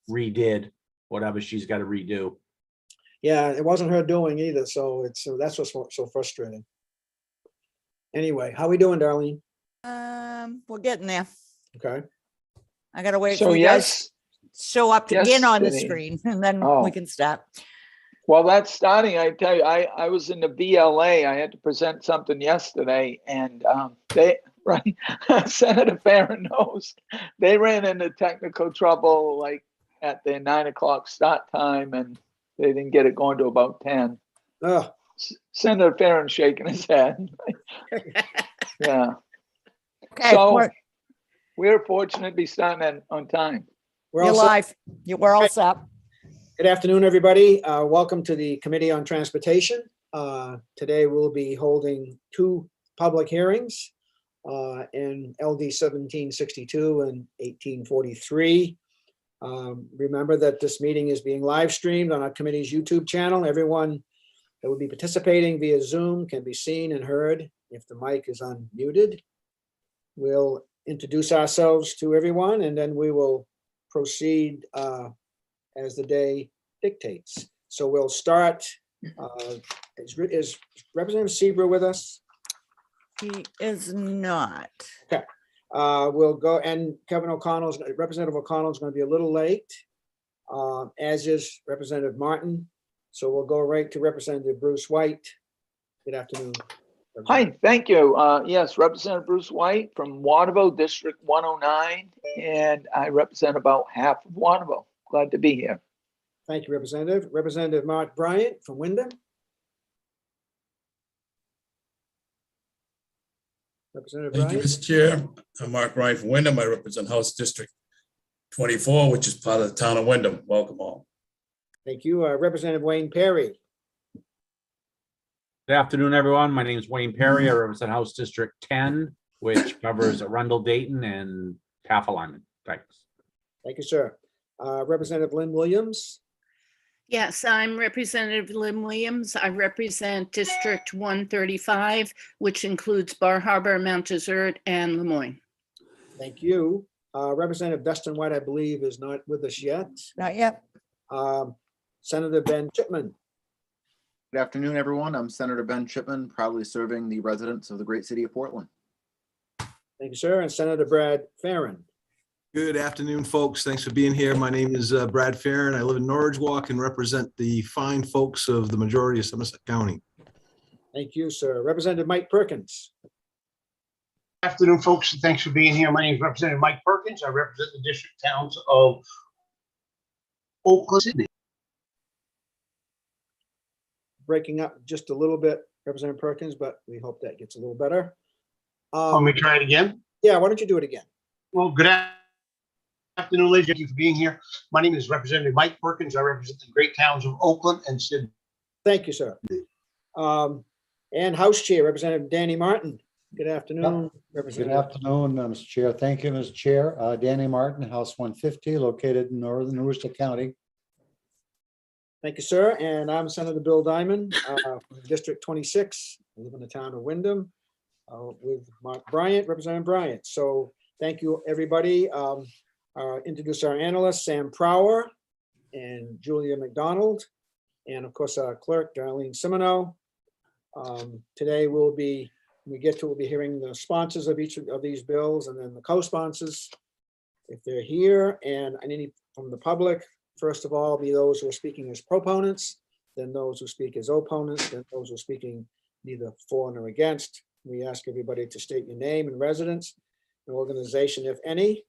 redid whatever she's got to redo. Yeah, it wasn't her doing either, so that's what's so frustrating. Anyway, how we doing, Darlene? We're getting there. Okay. I gotta wait So for you guys yes, to show up again on the yesterday- screen, and then Oh. we can start. well, that's starting. I tell you, I was in the VLA. I had to present something yesterday, and right, Senator Farron knows they ran into technical trouble like at their 9 o'clock start time, and they didn't get it going to about 10. Oh, Senator Farron shaking his head. Yeah. Okay, So we're we're fortunate to be starting on time. we're you're all set. live. We're all set. Good afternoon, everybody. Welcome to the Committee on Transportation. Today we'll be holding two public hearings in LD 1762 and 1843. Remember that this meeting is being live streamed on our committee's YouTube channel. Everyone that will be participating via Zoom can be seen and heard if the mic is unmuted. We'll introduce ourselves to everyone, and then we will proceed as the day dictates. So we'll start. Is Representative Seaver with us? He is not. We'll go, and Representative O'Connell is going to be a little late, as is Representative Martin. So we'll go right to Representative Bruce White. Good afternoon. Hi, thank you. Yes, Representative Bruce White from Waterville, District 109, and I represent about half of Waterville. Glad to be here. Thank you, Representative. Representative Mark Bryant from Wyndham. Representative Thank you, Bryant. Mr. Chair. I'm Mark Ryan from Wyndham. I represent House District 24, which is part of the town of Wyndham. Welcome all. Thank you. Representative Wayne Perry. Good afternoon, everyone. My name is Wayne Perry. I represent House District 10, which covers Arundel, Dayton, and half alignment. Thanks. Thank you, sir. Representative Lynn Williams. Yes, I'm Representative Lynn Williams. I represent District 135, which includes Bar Harbor, Mount Desert, and Lemoyne. Thank you. Representative Dustin White, I believe, is not with us yet. Not yet. Senator Ben Chipman. Good afternoon, everyone. I'm Senator Ben Chipman, proudly serving the residents of the great city of Portland. Thank you, sir. And Senator Brad Farron. Good afternoon, folks. Thanks for being here. My name is Brad Farron. I live in Norridge Walk and represent the fine folks of the majority of Somerset County. Thank you, sir. Representative Mike Perkins. Afternoon, folks. Thanks for being here. My name is Representative Mike Perkins. I represent the district towns of Oakland, Sydney. Breaking up just a little bit, Representative Perkins, but we hope that gets a little better. Want me to try it again? Yeah, why don't you do it again? Well, good afternoon, ladies. Thank you for being here. My name is Representative Mike Perkins. I represent the great towns of Oakland and Sydney. Thank you, sir. And House Chair, Representative Danny Martin. Good afternoon, Good Representative. afternoon, Mr. Chair. Thank you, Mr. Chair. Danny Martin, House 150, located in northern Worcester County. Thank you, sir. And I'm Senator Bill Diamond, from District 26. I live in the town of Wyndham with Mark Bryant, Representative Bryant. So thank you, everybody. Introduce our analysts, Sam Prower and Julia McDonald, and of course, our clerk, Darlene Simoneau. Today we'll be hearing the sponsors of each of these bills and then the co-sponsors, if they're here, and any from the public. First of all, be those who are speaking as proponents, then those who speak as opponents, then those who are speaking neither for nor against. We ask everybody to state your name and residence, and organization, if any.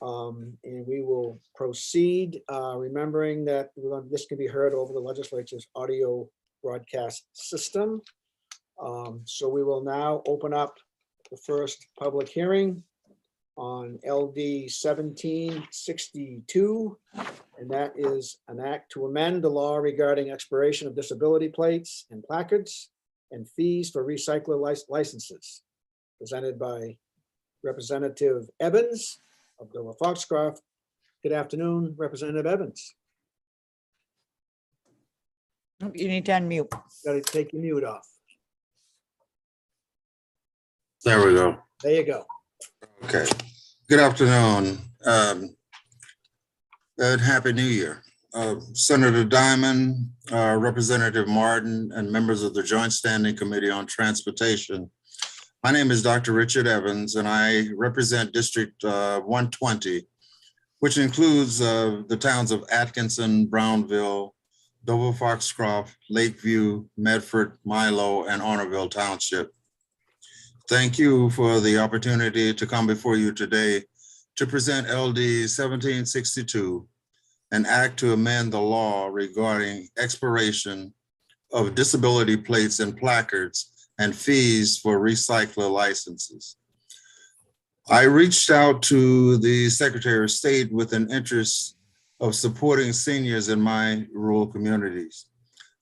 And we will proceed, remembering that this can be heard over the legislature's audio broadcast system. So we will now open up the first public hearing on LD 1762, and that is an act to amend the law regarding expiration of disability plates and placards and fees for recycler licenses, presented by Representative Evans of Dover Foxcroft. Good afternoon, Representative Evans. You need to unmute. Got to take your mute off. There we go. There you go. Okay. Good afternoon. and Happy New Year. Senator Diamond, Representative Martin, and members of the Joint Standing Committee on Transportation. My name is Dr. Richard Evans, and I represent District 120, which includes the towns of Atkinson, Brownville, Dover Foxcroft, Lakeview, Medford, Milo, and Honorville Township. Thank you for the opportunity to come before you today to present LD 1762, an act to amend the law regarding expiration of disability plates and placards and fees for recycler licenses. I reached out to the Secretary of State with an interest of supporting seniors in my rural communities.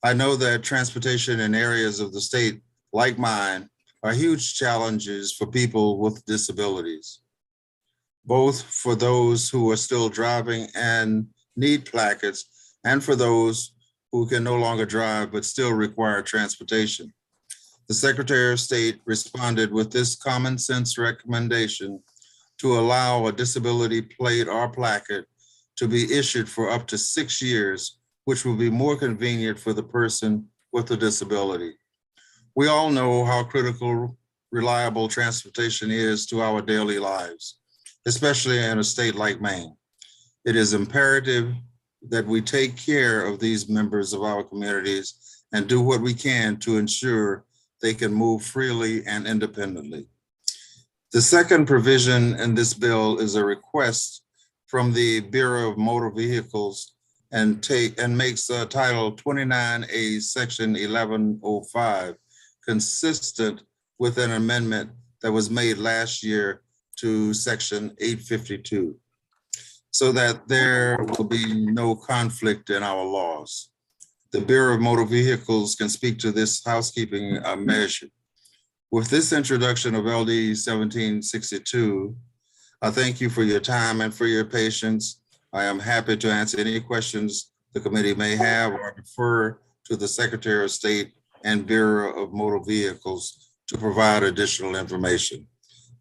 I know that transportation in areas of the state like mine are huge challenges for people with disabilities, both for those who are still driving and need placards, and for those who can no longer drive but still require transportation. The Secretary of State responded with this common sense recommendation to allow a disability plate or placard to be issued for up to 6 years, which will be more convenient for the person with a disability. We all know how critical reliable transportation is to our daily lives, especially in a state like Maine. It is imperative that we take care of these members of our communities and do what we can to ensure they can move freely and independently. The second provision in this bill is a request from the Bureau of Motor Vehicles and makes Title 29A, Section 1105 consistent with an amendment that was made last year to Section 852, so that there will be no conflict in our laws. The Bureau of Motor Vehicles can speak to this housekeeping measure. With this introduction of LD 1762, I thank you for your time and for your patience. I am happy to answer any questions the committee may have or defer to the Secretary of State and Bureau of Motor Vehicles to provide additional information.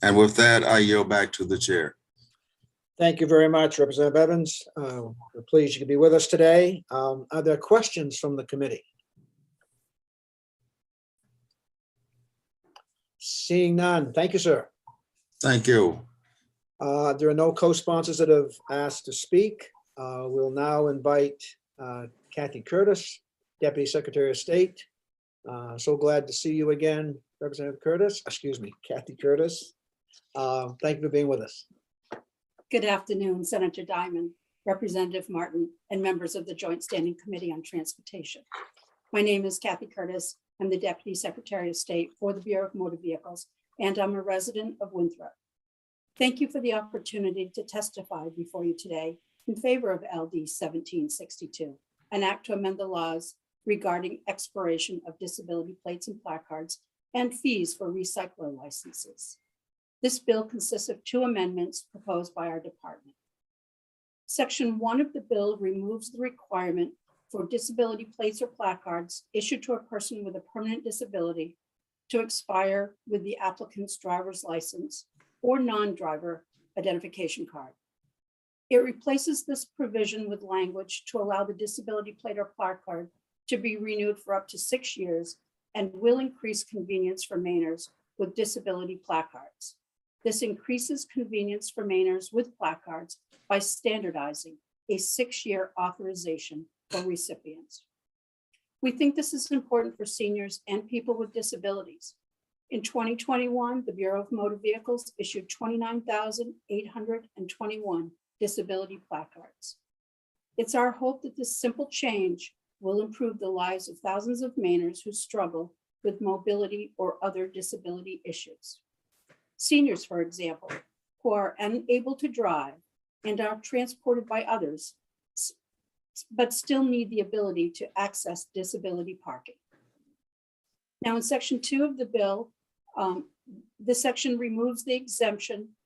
And with that, I yield back to the chair. Thank you very much, Representative Evans. We're pleased you could be with us today. Are there questions from the committee? Seeing none. Thank you, sir. Thank you. There are no co-sponsors that have asked to speak. We'll now invite Kathy Curtis, Deputy Secretary of State. So glad to see you again, Representative Curtis. Excuse me, Kathy Curtis. Thank you for being with us. Good afternoon, Senator Diamond, Representative Martin, and members of the Joint Standing Committee on Transportation. My name is Kathy Curtis. I'm the Deputy Secretary of State for the Bureau of Motor Vehicles, and I'm a resident of Winthrop. Thank you for the opportunity to testify before you today in favor of LD 1762, an act to amend the laws regarding expiration of disability plates and placards and fees for recycler licenses. This bill consists of 2 amendments proposed by our department. Section 1 of the bill removes the requirement for disability plates or placards issued to a person with a permanent disability to expire with the applicant's driver's license or non-driver identification card. It replaces this provision with language to allow the disability plate or placard to be renewed for up to 6 years and will increase convenience for Mainers with disability placards. This increases convenience for Mainers with placards by standardizing a 6-year authorization for recipients. We think this is important for seniors and people with disabilities. In 2021, the Bureau of Motor Vehicles issued 29,821 disability placards. It's our hope that this simple change will improve the lives of thousands of Mainers who struggle with mobility or other disability issues. Seniors, for example, who are unable to drive and are transported by others, but still need the ability to access disability parking. Now, in Section 2 of the bill, this section removes the exemption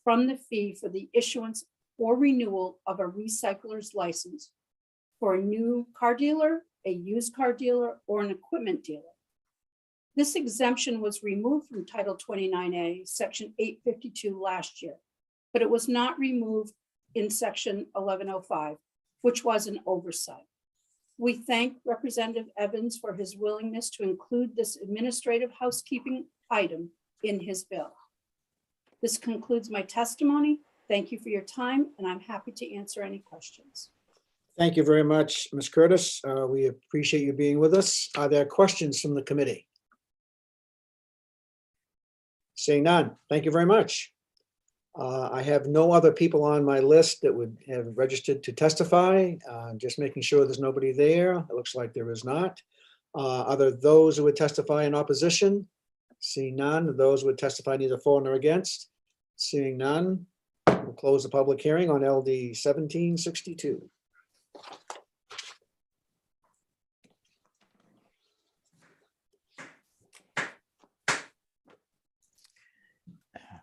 from the fee for the issuance or renewal of a recycler's license for a new car dealer, a used car dealer, or an equipment dealer. This exemption was removed from Title 29A, Section 852 last year, but it was not removed in section 1105, which was an oversight. We thank Representative Evans for his willingness to include this administrative housekeeping item in his bill. This concludes my testimony. Thank you for your time, and I'm happy to answer any questions. Thank you very much, Ms. Curtis. We appreciate you being with us. Are there questions from the committee? Seeing none, thank you very much. I have no other people on my list that would have registered to testify. Just making sure there's nobody there. It looks like there is not. Are there those who would testify in opposition? Seeing none, those would testify neither for nor against. Seeing none, we'll close the public hearing on LD 1762.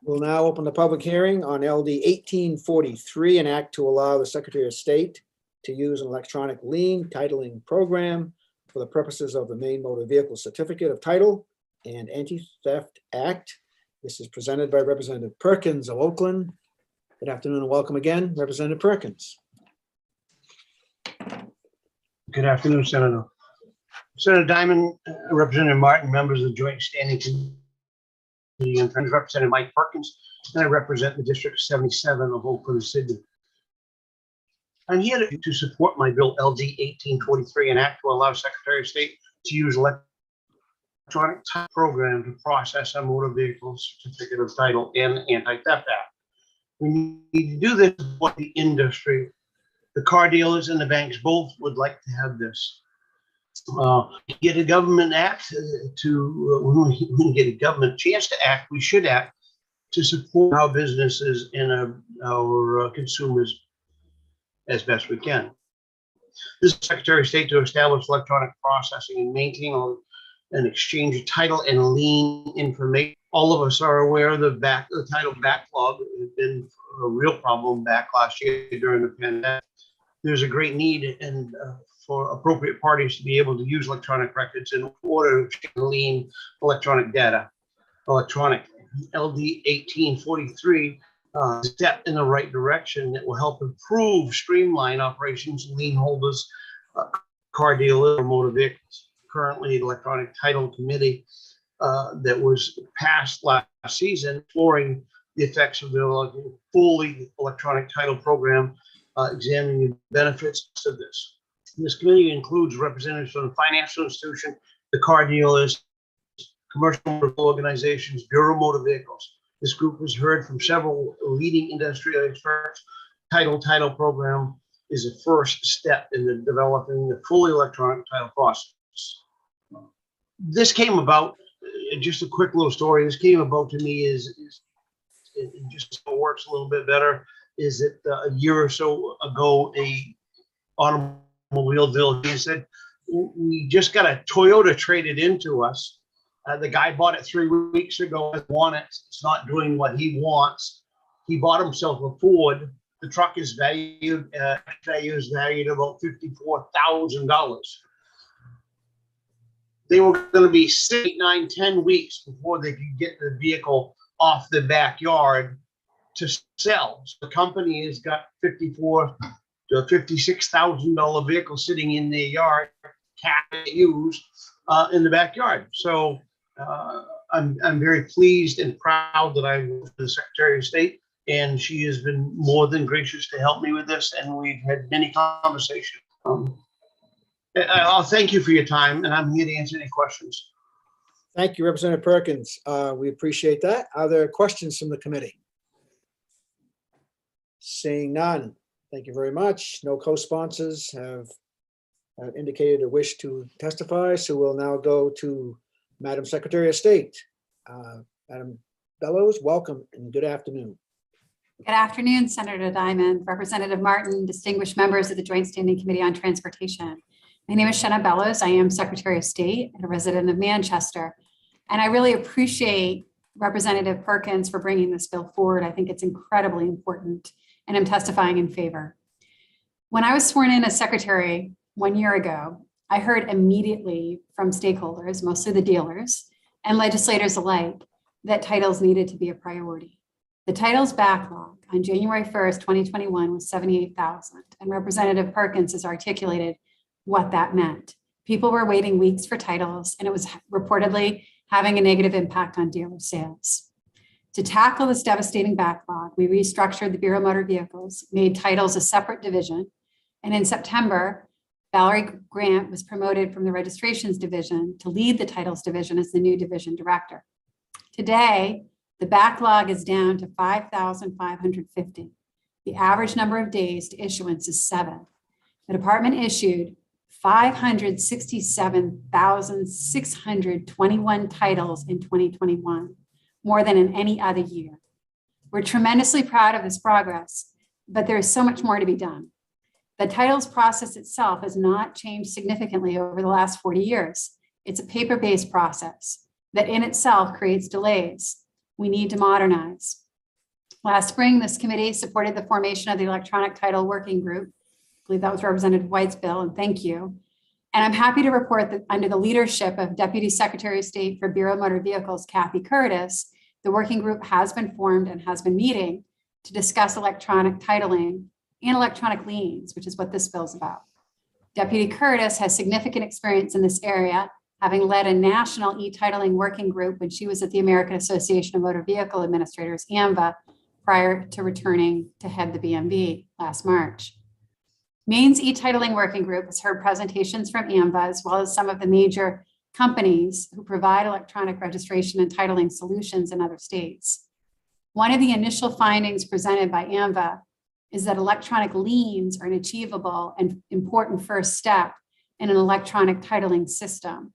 We'll now open the public hearing on LD 1843, an act to allow the Secretary of State to use an electronic lien titling program for the purposes of the Maine Motor Vehicle Certificate of Title and Anti-Theft Act. This is presented by Representative Perkins of Oakland. Good afternoon and welcome again, Representative Perkins. Good afternoon, Senator. Senator Diamond, Representative Martin, members of the Joint Standing Committee, and friends, Representative Mike Perkins, and I represent the District 77 of Oakland Sydney. I'm here to support my bill LD 1843, an act to allow Secretary of State to use electronic title program to process a motor vehicle certificate of title and Anti-Theft Act. We need to do this to support the industry. The car dealers and the banks both would like to have this. Get a government act when we get a government chance to act, we should act to support our businesses and our consumers as best we can. This is Secretary of State to establish electronic processing and maintain an exchange of title and lien information. All of us are aware of the title backlog. It has been a real problem back last year during the pandemic. There's a great need for appropriate parties to be able to use electronic records in order to lien electronic data electronically. LD 1843 step in the right direction that will help improve, streamline operations and lien holders, car dealers, or motor vehicles. Currently, the Electronic Title Committee that was passed last season, exploring the effects of the fully electronic title program, examining the benefits of this. This committee includes representatives from the financial institution, the car dealers, commercial organizations, Bureau Motor Vehicles. This group has heard from several leading industry experts. Title program is a first step in the developing the fully electronic title process. This came about, just a quick little story. This came about to me is just so it works a little bit better. Is that a year or so ago, a automobile dealer said, we just got a Toyota traded into us. The guy bought it 3 weeks ago. It's not doing what he wants. He bought himself a Ford. The truck is valued about $54,000. They were going to be 6, 9, 10 weeks before they could get the vehicle off the backyard to sell. So the company has got $54,000 to $56,000 vehicle sitting in their yard, can't use in the backyard. So I'm very pleased and proud that I work for the Secretary of State, and she has been more than gracious to help me with this, and we've had many conversations. I'll thank you for your time, and I'm here to answer any questions. Thank you, Representative Perkins. We appreciate that. Are there questions from the committee? Seeing none. Thank you very much. No co-sponsors have indicated a wish to testify, so we'll now go to Madam Secretary of State. Madam Bellows, welcome and good afternoon. Good afternoon, Senator Diamond, Representative Martin, distinguished members of the Joint Standing Committee on Transportation. My name is Shenna Bellows. I am Secretary of State and a resident of Manchester. And I really appreciate Representative Perkins for bringing this bill forward. I think it's incredibly important, and I'm testifying in favor. When I was sworn in as Secretary 1 year ago, I heard immediately from stakeholders, mostly the dealers and legislators alike, that titles needed to be a priority. The titles backlog on January 1st, 2021 was 78,000, and Representative Perkins has articulated what that meant. People were waiting weeks for titles, and it was reportedly having a negative impact on dealer sales. To tackle this devastating backlog, we restructured the Bureau of Motor Vehicles, made titles a separate division, and in September, Valerie Grant was promoted from the registrations division to lead the titles division as the new division director. Today, the backlog is down to 5,550. The average number of days to issuance is 7. The department issued 567,621 titles in 2021, more than in any other year. We're tremendously proud of this progress, but there is so much more to be done. The titles process itself has not changed significantly over the last 40 years. It's a paper-based process that in itself creates delays. We need to modernize. Last spring, this committee supported the formation of the Electronic Title Working Group. I believe that was Representative White's bill, and thank you. And I'm happy to report that under the leadership of Deputy Secretary of State for Bureau of Motor Vehicles, Kathy Curtis, the working group has been formed and has been meeting to discuss electronic titling and electronic liens, which is what this bill is about. Deputy Curtis has significant experience in this area, having led a national e-titling working group when she was at the American Association of Motor Vehicle Administrators, AMVA, prior to returning to head the BMV last March. Maine's e-titling working group has heard presentations from AMVA, as well as some of the major companies who provide electronic registration and titling solutions in other states. One of the initial findings presented by AMVA is that electronic liens are an achievable and important first step in an electronic titling system.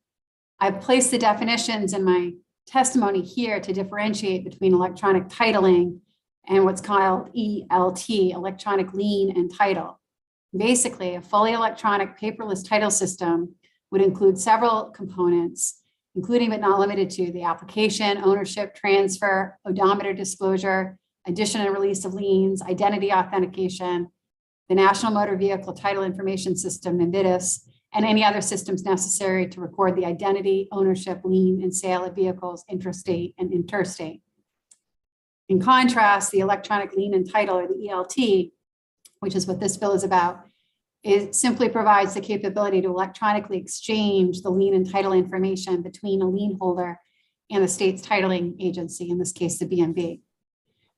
I've placed the definitions in my testimony here to differentiate between electronic titling and what's called ELT, electronic lien and title. Basically, a fully electronic paperless title system would include several components, including but not limited to the application, ownership, transfer, odometer disclosure, addition and release of liens, identity authentication, the National Motor Vehicle Title Information System, NMVIDIS, and any other systems necessary to record the identity, ownership, lien, and sale of vehicles intrastate and interstate. In contrast, the electronic lien and title, or the ELT, which is what this bill is about, it simply provides the capability to electronically exchange the lien and title information between a lien holder and the state's titling agency, in this case, the BMV.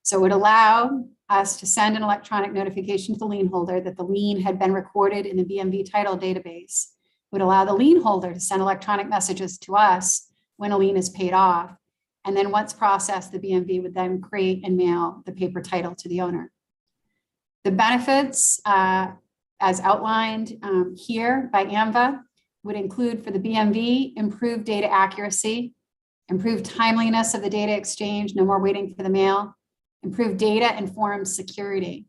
So it would allow us to send an electronic notification to the lien holder that the lien had been recorded in the BMV title database. It would allow the lien holder to send electronic messages to us when a lien is paid off. And then once processed, the BMV would then create and mail the paper title to the owner. The benefits, as outlined here by AMVA, would include for the BMV, improved data accuracy, improved timeliness of the data exchange, no more waiting for the mail, improved data informed security.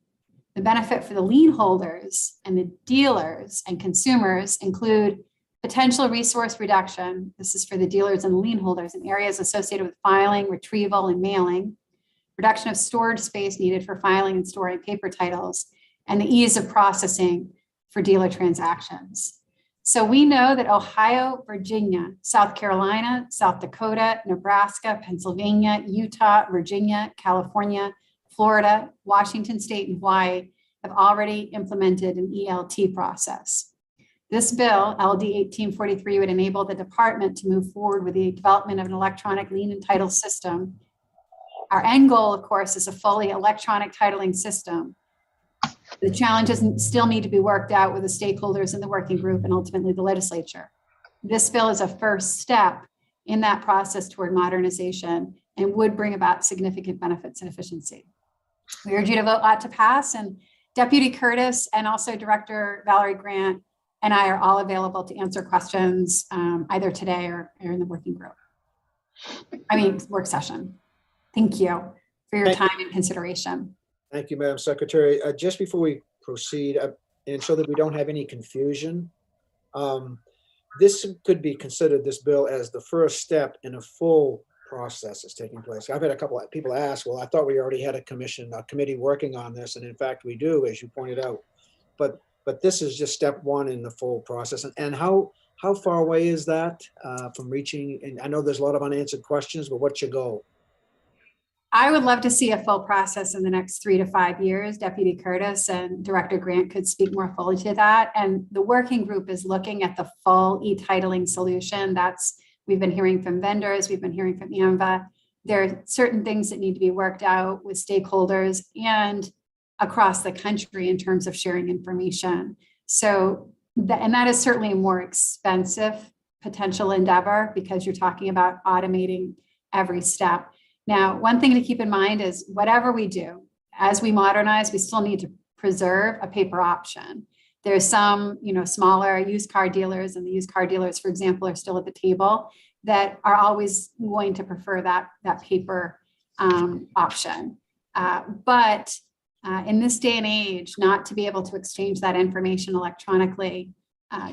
The benefit for the lien holders and the dealers and consumers include potential resource reduction. This is for the dealers and the lien holders in areas associated with filing, retrieval, and mailing, reduction of storage space needed for filing and storing paper titles, and the ease of processing for dealer transactions. So we know that Ohio, Virginia, South Carolina, South Dakota, Nebraska, Pennsylvania, Utah, Virginia, California, Florida, Washington State, and Hawaii have already implemented an ELT process. This bill, LD 1843, would enable the department to move forward with the development of an electronic lien and title system. Our end goal, of course, is a fully electronic titling system. The challenges still need to be worked out with the stakeholders in the working group and ultimately the legislature. This bill is a first step in that process toward modernization and would bring about significant benefits and efficiency. We urge you to vote lot to pass, and Deputy Curtis and also Director Valerie Grant and I are all available to answer questions either today or in the working group. Work session. Thank you for your time and consideration. Thank you, Madam Secretary. Just before we proceed, and so that we don't have any confusion, this could be considered, this bill, as the first step in a full process that's taking place. I've had a couple of people ask, well, I thought we already had a committee working on this, and in fact we do, as you pointed out. But this is just step one in the full process. And how far away is that from reaching? And I know there's a lot of unanswered questions, but what's your goal? I would love to see a full process in the next 3 to 5 years. Deputy Curtis and Director Grant could speak more fully to that. And the working group is looking at the full e-titling solution. We've been hearing from vendors, we've been hearing from AMVA. There are certain things that need to be worked out with stakeholders and across the country in terms of sharing information. So, that is certainly a more expensive potential endeavor because you're talking about automating every step. Now, one thing to keep in mind is whatever we do, as we modernize, we still need to preserve a paper option. There's some, smaller used car dealers, and the used car dealers, for example, are still at the table, that are always going to prefer that paper option. But in this day and age, not to be able to exchange that information electronically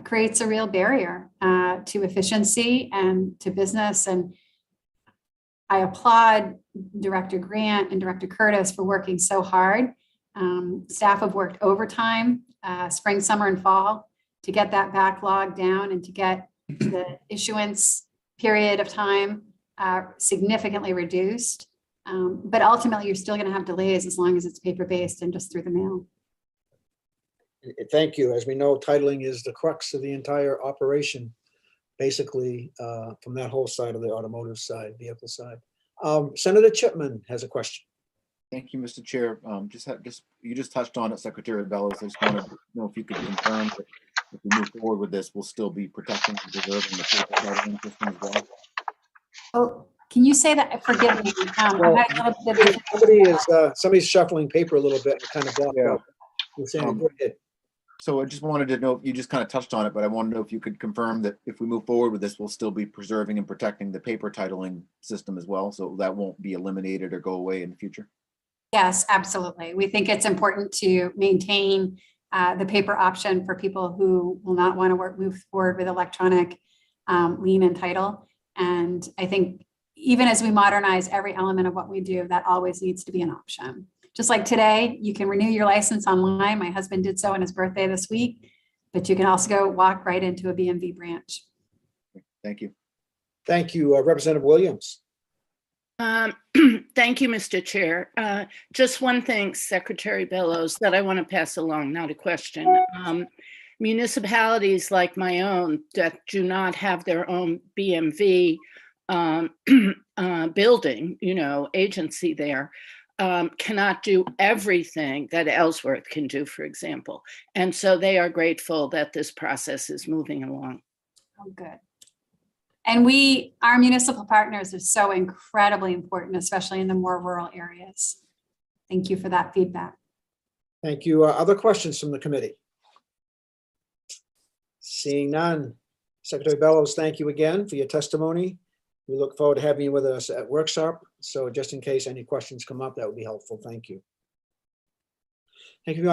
creates a real barrier to efficiency and to business. And I applaud Director Grant and Director Curtis for working so hard. Staff have worked overtime, spring, summer, and fall to get that backlog down and to get the issuance period of time significantly reduced. But ultimately, you're still going to have delays as long as it's paper-based and just through the mail. Thank you. As we know, titling is the crux of the entire operation, basically, from that whole side of the automotive side, vehicle side. Senator Chipman has a question. Thank you, Mr. Chair. You just touched on it, Secretary Bellows. I just wanted to know if you could confirm that if we move forward with this, we'll still be protecting and preserving the paper titling system as well. Oh, can you say that? Forgive me. Somebody's shuffling paper a little bit and kind of blocked out. Go ahead. So I just wanted to know, you just kind of touched on it, but I want to know if you could confirm that if we move forward with this, we'll still be preserving and protecting the paper titling system as well. So that won't be eliminated or go away in the future. Yes, absolutely. We think it's important to maintain the paper option for people who will not want to move forward with electronic lien and title. And I think even as we modernize every element of what we do, that always needs to be an option. Just like today, you can renew your license online. My husband did so on his birthday this week, but you can also go walk right into a BMV branch. Thank you. Thank you, Representative Williams. Thank you, Mr. Chair. Just one thing, Secretary Bellows, that I want to pass along, not a question. Municipalities like my own that do not have their own BMV building, agency there, cannot do everything that Ellsworth can do, for example. And so they are grateful that this process is moving along. Oh, good. And our municipal partners are so incredibly important, especially in the more rural areas. Thank you for that feedback. Thank you. Other questions from the committee? Seeing none. Secretary Bellows, thank you again for your testimony. We look forward to having you with us at workshop. So just in case any questions come up, that would be helpful. Thank you. Thank you.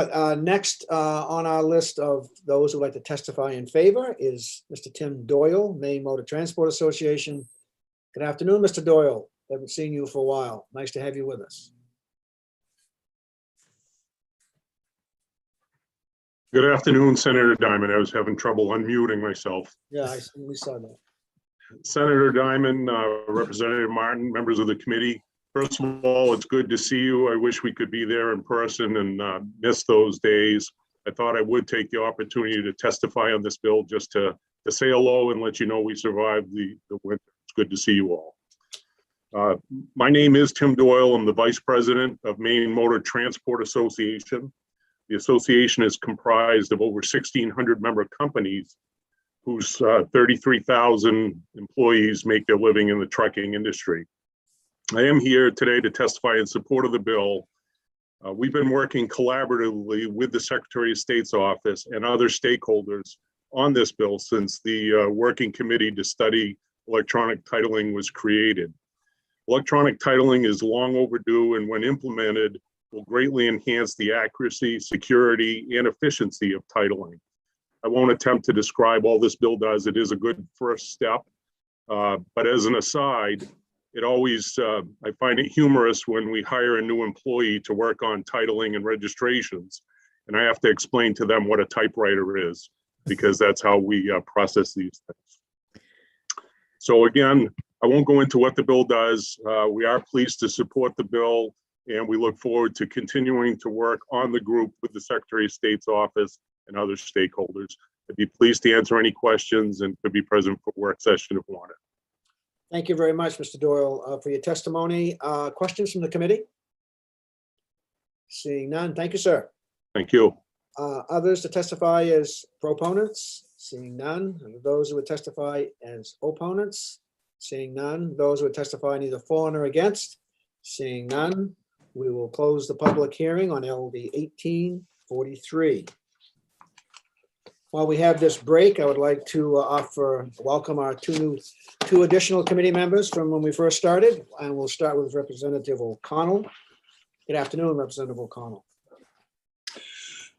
Next on our list of those who would like to testify in favor is Mr. Tim Doyle, Maine Motor Transport Association. Good afternoon, Mr. Doyle. Haven't seen you for a while. Nice to have you with us. Good afternoon, Senator Diamond. I was having trouble unmuting myself. Yeah, we saw that. Senator Diamond, Representative Martin, members of the committee. First of all, it's good to see you. I wish we could be there in person and miss those days. I thought I would take the opportunity to testify on this bill just to say hello and let you know we survived the winter. It's good to see you all. My name is Tim Doyle. I'm the Vice President of Maine Motor Transport Association. The association is comprised of over 1,600 member companies whose 33,000 employees make their living in the trucking industry. I am here today to testify in support of the bill. We've been working collaboratively with the Secretary of State's office and other stakeholders on this bill since the working committee to study electronic titling was created. Electronic titling is long overdue, and when implemented, will greatly enhance the accuracy, security, and efficiency of titling. I won't attempt to describe all this bill does. It is a good first step. But as an aside, it always, I find it humorous when we hire a new employee to work on titling and registrations, and I have to explain to them what a typewriter is, because that's how we process these things. So again, I won't go into what the bill does. We are pleased to support the bill, and we look forward to continuing to work on the group with the Secretary of State's office and other stakeholders. I'd be pleased to answer any questions and to be present for work session if wanted. Thank you very much, Mr. Doyle, for your testimony. Questions from the committee? Seeing none. Thank you, sir. Thank you. Others to testify as proponents? Seeing none. Those who would testify as opponents? Seeing none. Those who would testify neither for nor against? Seeing none. We will close the public hearing on LD 1843. While we have this break, I would like to welcome our two additional committee members from when we first started, and we'll start with Representative O'Connell. Good afternoon, Representative O'Connell.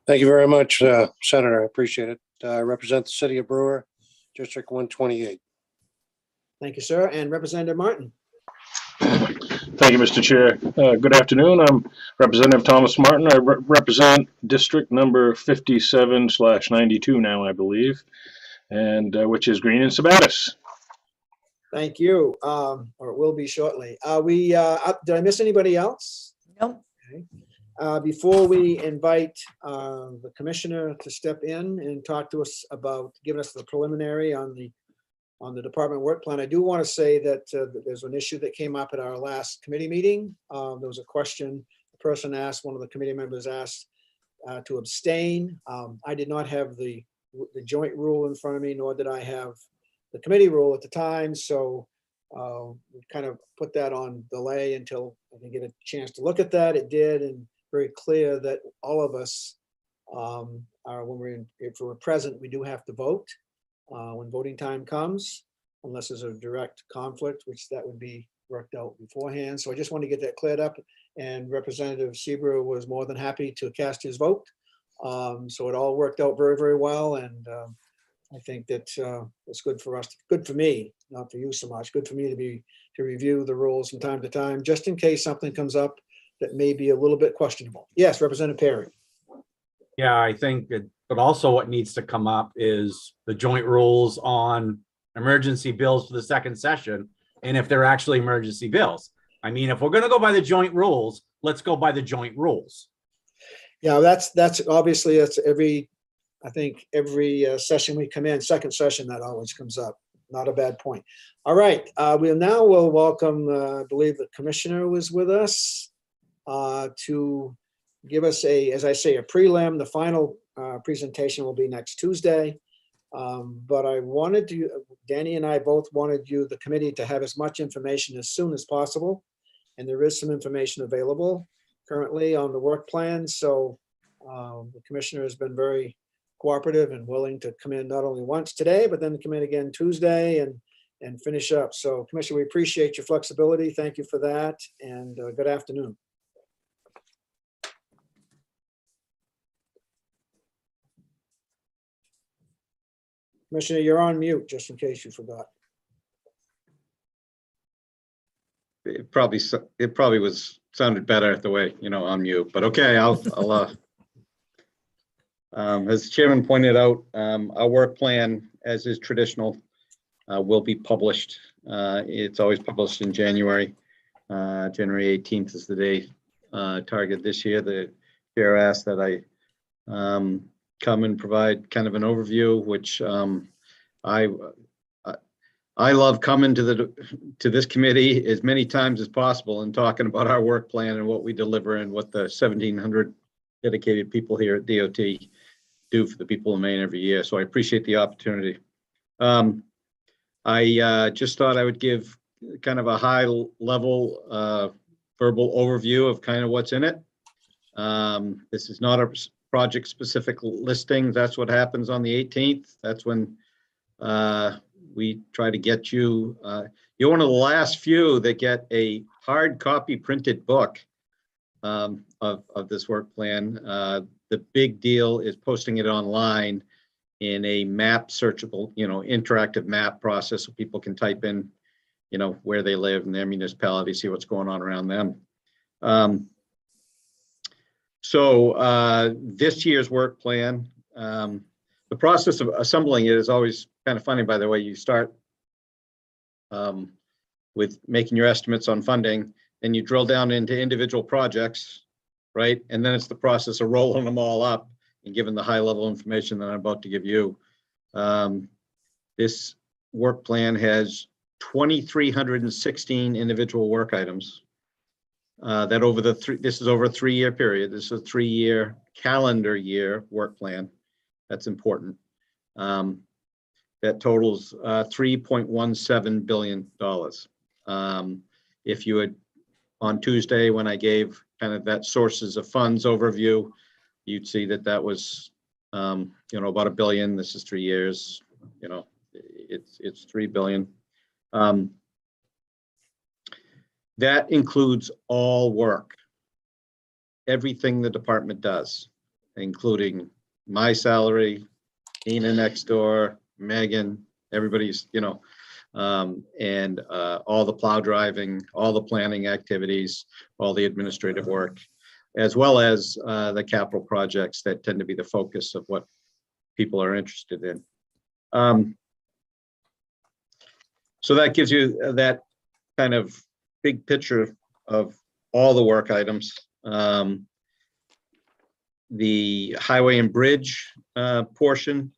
Thank you very much, Senator. I appreciate it. I represent the city of Brewer, District 128. Thank you, sir. And Representative Martin. Thank you, Mr. Chair. Good afternoon. I'm Representative Thomas Martin. I represent District number 57/92 now, I believe, and which is Green and Sabattis. Thank you, or it will be shortly. Did I miss anybody else? Nope. Okay. Before we invite the commissioner to step in and talk to us about giving us the preliminary on the department work plan, I do want to say that there's an issue that came up at our last committee meeting. There was a question the person asked, one of the committee members asked to abstain. I did not have the joint rule in front of me, nor did I have the committee rule at the time. So we kind of put that on delay until I can get a chance to look at that. It did, and very clear that all of us are, if we're present, we do have to vote when voting time comes, unless there's a direct conflict, which that would be worked out beforehand. So I just want to get that cleared up, and Representative Seabrook was more than happy to cast his vote. So it all worked out very, very well, and I think that it's good for us, good for me, not for you so much, good for me to review the rules from time to time, just in case something comes up that may be a little bit questionable. Yes, Representative Perry. Yeah, I think that, but also what needs to come up is the joint rules on emergency bills for the second session, and if they're actually emergency bills. I mean, if we're gonna go by the joint rules, let's go by the joint rules. Yeah, that's obviously, that's I think every session we come in, second session, that always comes up. Not a bad point. All right, we'll welcome, I believe the commissioner was with us to give us as I say, a prelim. The final presentation will be next Tuesday. But I wanted to, Danny and I both wanted the committee, to have as much information as soon as possible. And there is some information available currently on the work plan. So the commissioner has been very cooperative and willing to come in not only once today, but then come in again Tuesday and finish up. So Commissioner, we appreciate your flexibility. Thank you for that. And good afternoon. Commissioner, you're on mute, just in case you forgot. It probably sounded better the way, on mute, but okay, I'll as the chairman pointed out, our work plan, as is traditional, will be published. It's always published in January. January 18th is the day target this year. The chair asked that I come and provide kind of an overview, which I love coming to this committee as many times as possible and talking about our work plan and what we deliver and what the 1,700 dedicated people here at DOT do for the people in Maine every year. So I appreciate the opportunity. I just thought I would give kind of a high level verbal overview of kind of what's in it. This is not a project specific listing. That's what happens on the 18th. That's when we try to get you, you're one of the last few that get a hard copy printed book of this work plan. The big deal is posting it online in a map searchable, interactive map process, so people can type in, where they live in their municipality, see what's going on around them. So this year's work plan, the process of assembling it is always kind of funny, by the way. You start with making your estimates on funding, then you drill down into individual projects, right? And then it's the process of rolling them all up and given the high level information that I'm about to give you. This work plan has 2,316 individual work items that over this is over a 3-year period. This is a 3-year calendar year work plan. That's important. That totals $3.17 billion. If you had, on Tuesday, when I gave kind of that sources of funds overview, you'd see that that was, about $1 billion. This is 3 years, it's $3 billion. That includes all work, everything the department does, including my salary, Nina next door, Megan, everybody's, and all the plow driving, all the planning activities, all the administrative work, as well as the capital projects that tend to be the focus of what people are interested in. So that gives you that kind of big picture of all the work items. The highway and bridge portion,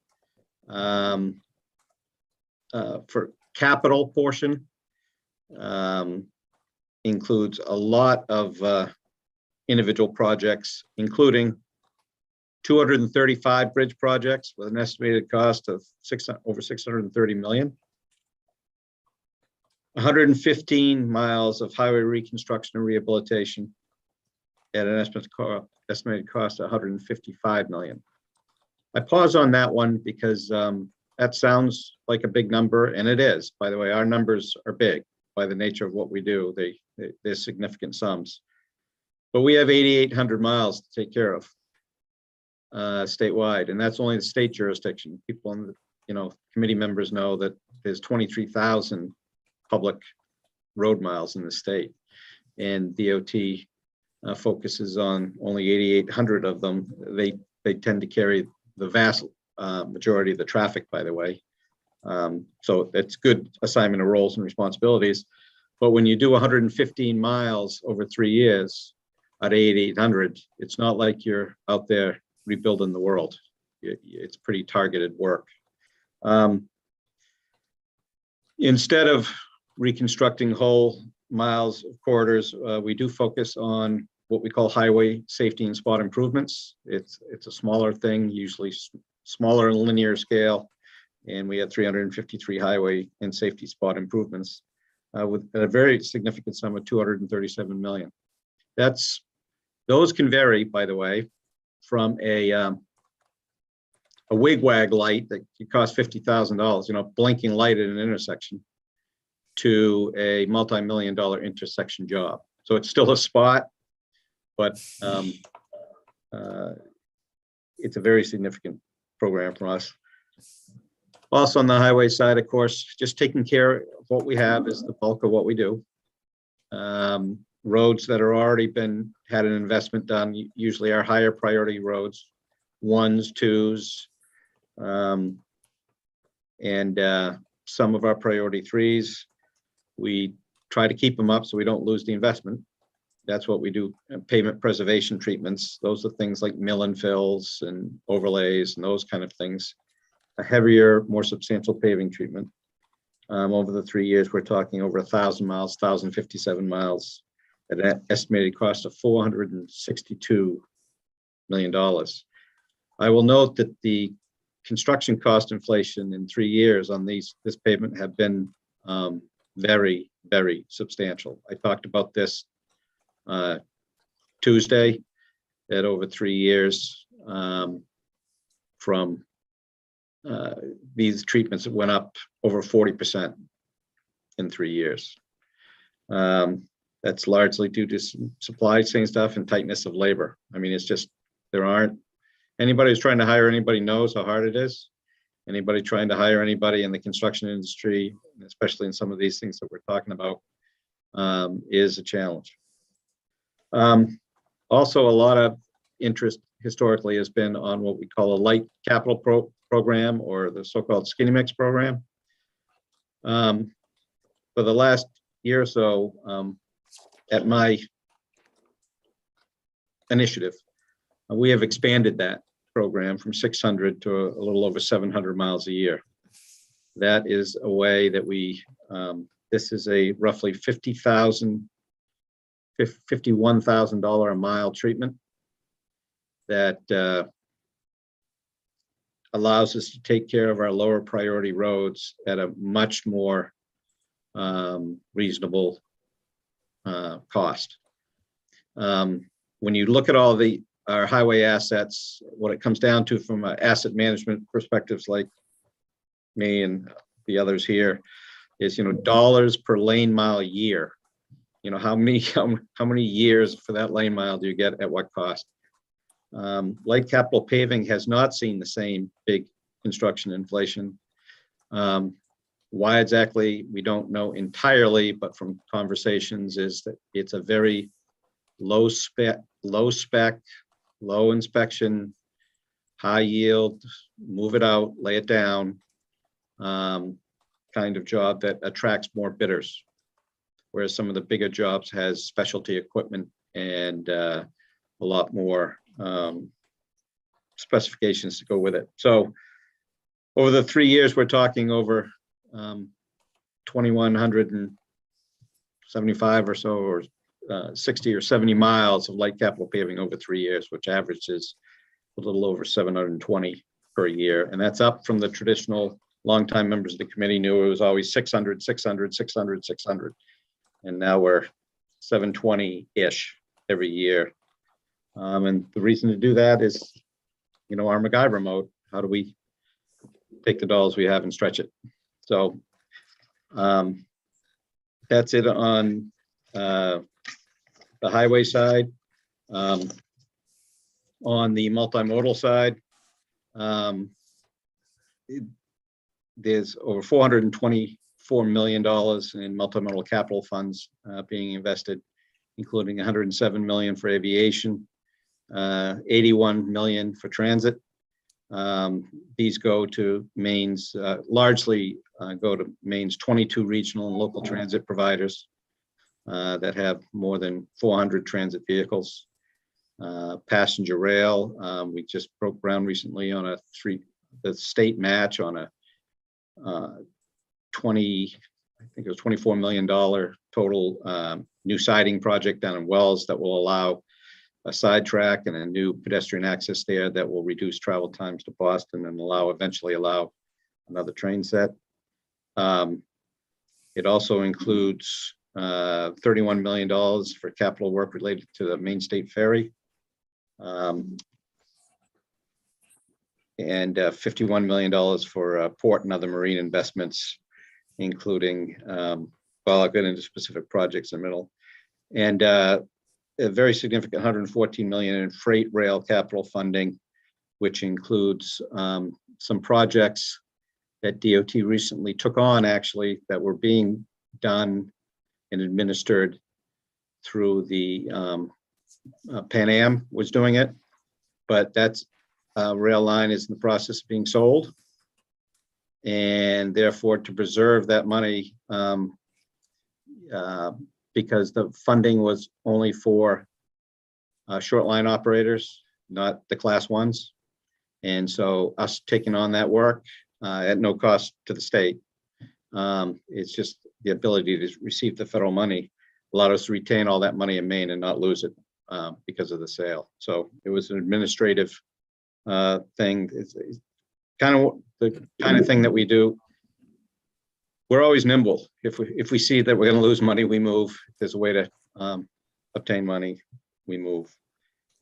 for capital portion, includes a lot of individual projects, including 235 bridge projects with an estimated cost of over $630 million. 115 miles of highway reconstruction and rehabilitation at an estimated cost of $155 million. I pause on that one because that sounds like a big number, and it is. By the way, our numbers are big by the nature of what we do. They're significant sums. But we have 8,800 miles to take care of statewide, and that's only the state jurisdiction. People on the, committee members know that there's 23,000 public road miles in the state, and DOT focuses on only 8,800 of them. They tend to carry the vast majority of the traffic, by the way. So it's good assignment of roles and responsibilities. But when you do 115 miles over 3 years at 8,800, it's not like you're out there rebuilding the world. It's pretty targeted work. Instead of reconstructing whole miles of corridors, we do focus on what we call highway safety and spot improvements. It's a smaller thing, usually smaller in linear scale, and we had 353 highway and safety spot improvements with a very significant sum of $237 million. Those can vary, by the way, from a wigwag light that could cost $50,000, blinking light at an intersection, to a multi-million-dollar intersection job. So it's still a spot, but it's a very significant program for us. Also on the highway side, of course, just taking care of what we have is the bulk of what we do. Roads that are already had an investment done usually are higher priority roads, 1s, 2s, and some of our priority 3s. We try to keep them up so we don't lose the investment. That's what we do. Pavement preservation treatments. Those are things like mill and fills and overlays and those kind of things. A heavier, more substantial paving treatment. Over the 3 years, we're talking over 1,000 miles, 1,057 miles at an estimated cost of $462 million. I will note that the construction cost inflation in 3 years on this pavement have been very, very substantial. I talked about this Tuesday, that over 3 years from these treatments went up over 40% in 3 years. That's largely due to some supply chain stuff and tightness of labor. I mean, it's just, anybody who's trying to hire anybody knows how hard it is. Anybody trying to hire anybody in the construction industry, especially in some of these things that we're talking about, is a challenge. Also, a lot of interest historically has been on what we call a light capital program, or the so-called skinny mix program. For the last year or so, at my initiative, we have expanded that program from 600 to a little over 700 miles a year. That is a way that we, this is a roughly $51,000 a mile treatment that allows us to take care of our lower priority roads at a much more reasonable cost. When you look at all our highway assets, what it comes down to from an asset management perspectives like me and the others here is, dollars per lane mile a year. How many years for that lane mile do you get at what cost? Light capital paving has not seen the same big construction inflation. Why exactly, we don't know entirely, but from conversations is that it's a very low spec, low inspection, high yield, move it out, lay it down, kind of job that attracts more bidders. Whereas some of the bigger jobs has specialty equipment and a lot more specifications to go with it. So over the 3 years, we're talking over 2,175 or so, or 60 or 70 miles of light capital paving over 3 years, which averages a little over 720 per year. And that's up from the traditional longtime members of the committee knew it was always 600, 600, 600, 600. And now we're 720-ish every year. And the reason to do that is, our MacGyver mode. How do we take the dollars we have and stretch it? So that's it on the highway side. On the multimodal side, there's over $424 million in multimodal capital funds being invested, including $107 million for aviation, $81 million for transit. These go to Maine's, largely go to Maine's 22 regional and local transit providers that have more than 400 transit vehicles. Passenger rail, we just broke ground recently on the state match on a I think it was $24 million total new siding project down in Wells that will allow a side track and a new pedestrian access there that will reduce travel times to Boston and eventually allow another train set. It also includes $31 million for capital work related to the Maine State Ferry. And $51 million for port and other marine investments, including, I'll get into specific projects in the middle. And a very significant $114 million in freight rail capital funding, which includes some projects that DOT recently took on, actually, that were being done and administered through the Pan Am was doing it, but that's rail line is in the process of being sold. And therefore, to preserve that money, because the funding was only for short line operators, not the class ones. And so us taking on that work at no cost to the state, it's just the ability to receive the federal money allowed us to retain all that money in Maine and not lose it because of the sale. So it was an administrative thing. It's kind of the kind of thing that we do. We're always nimble. If we see that we're going to lose money, we move. If there's a way to obtain money, we move.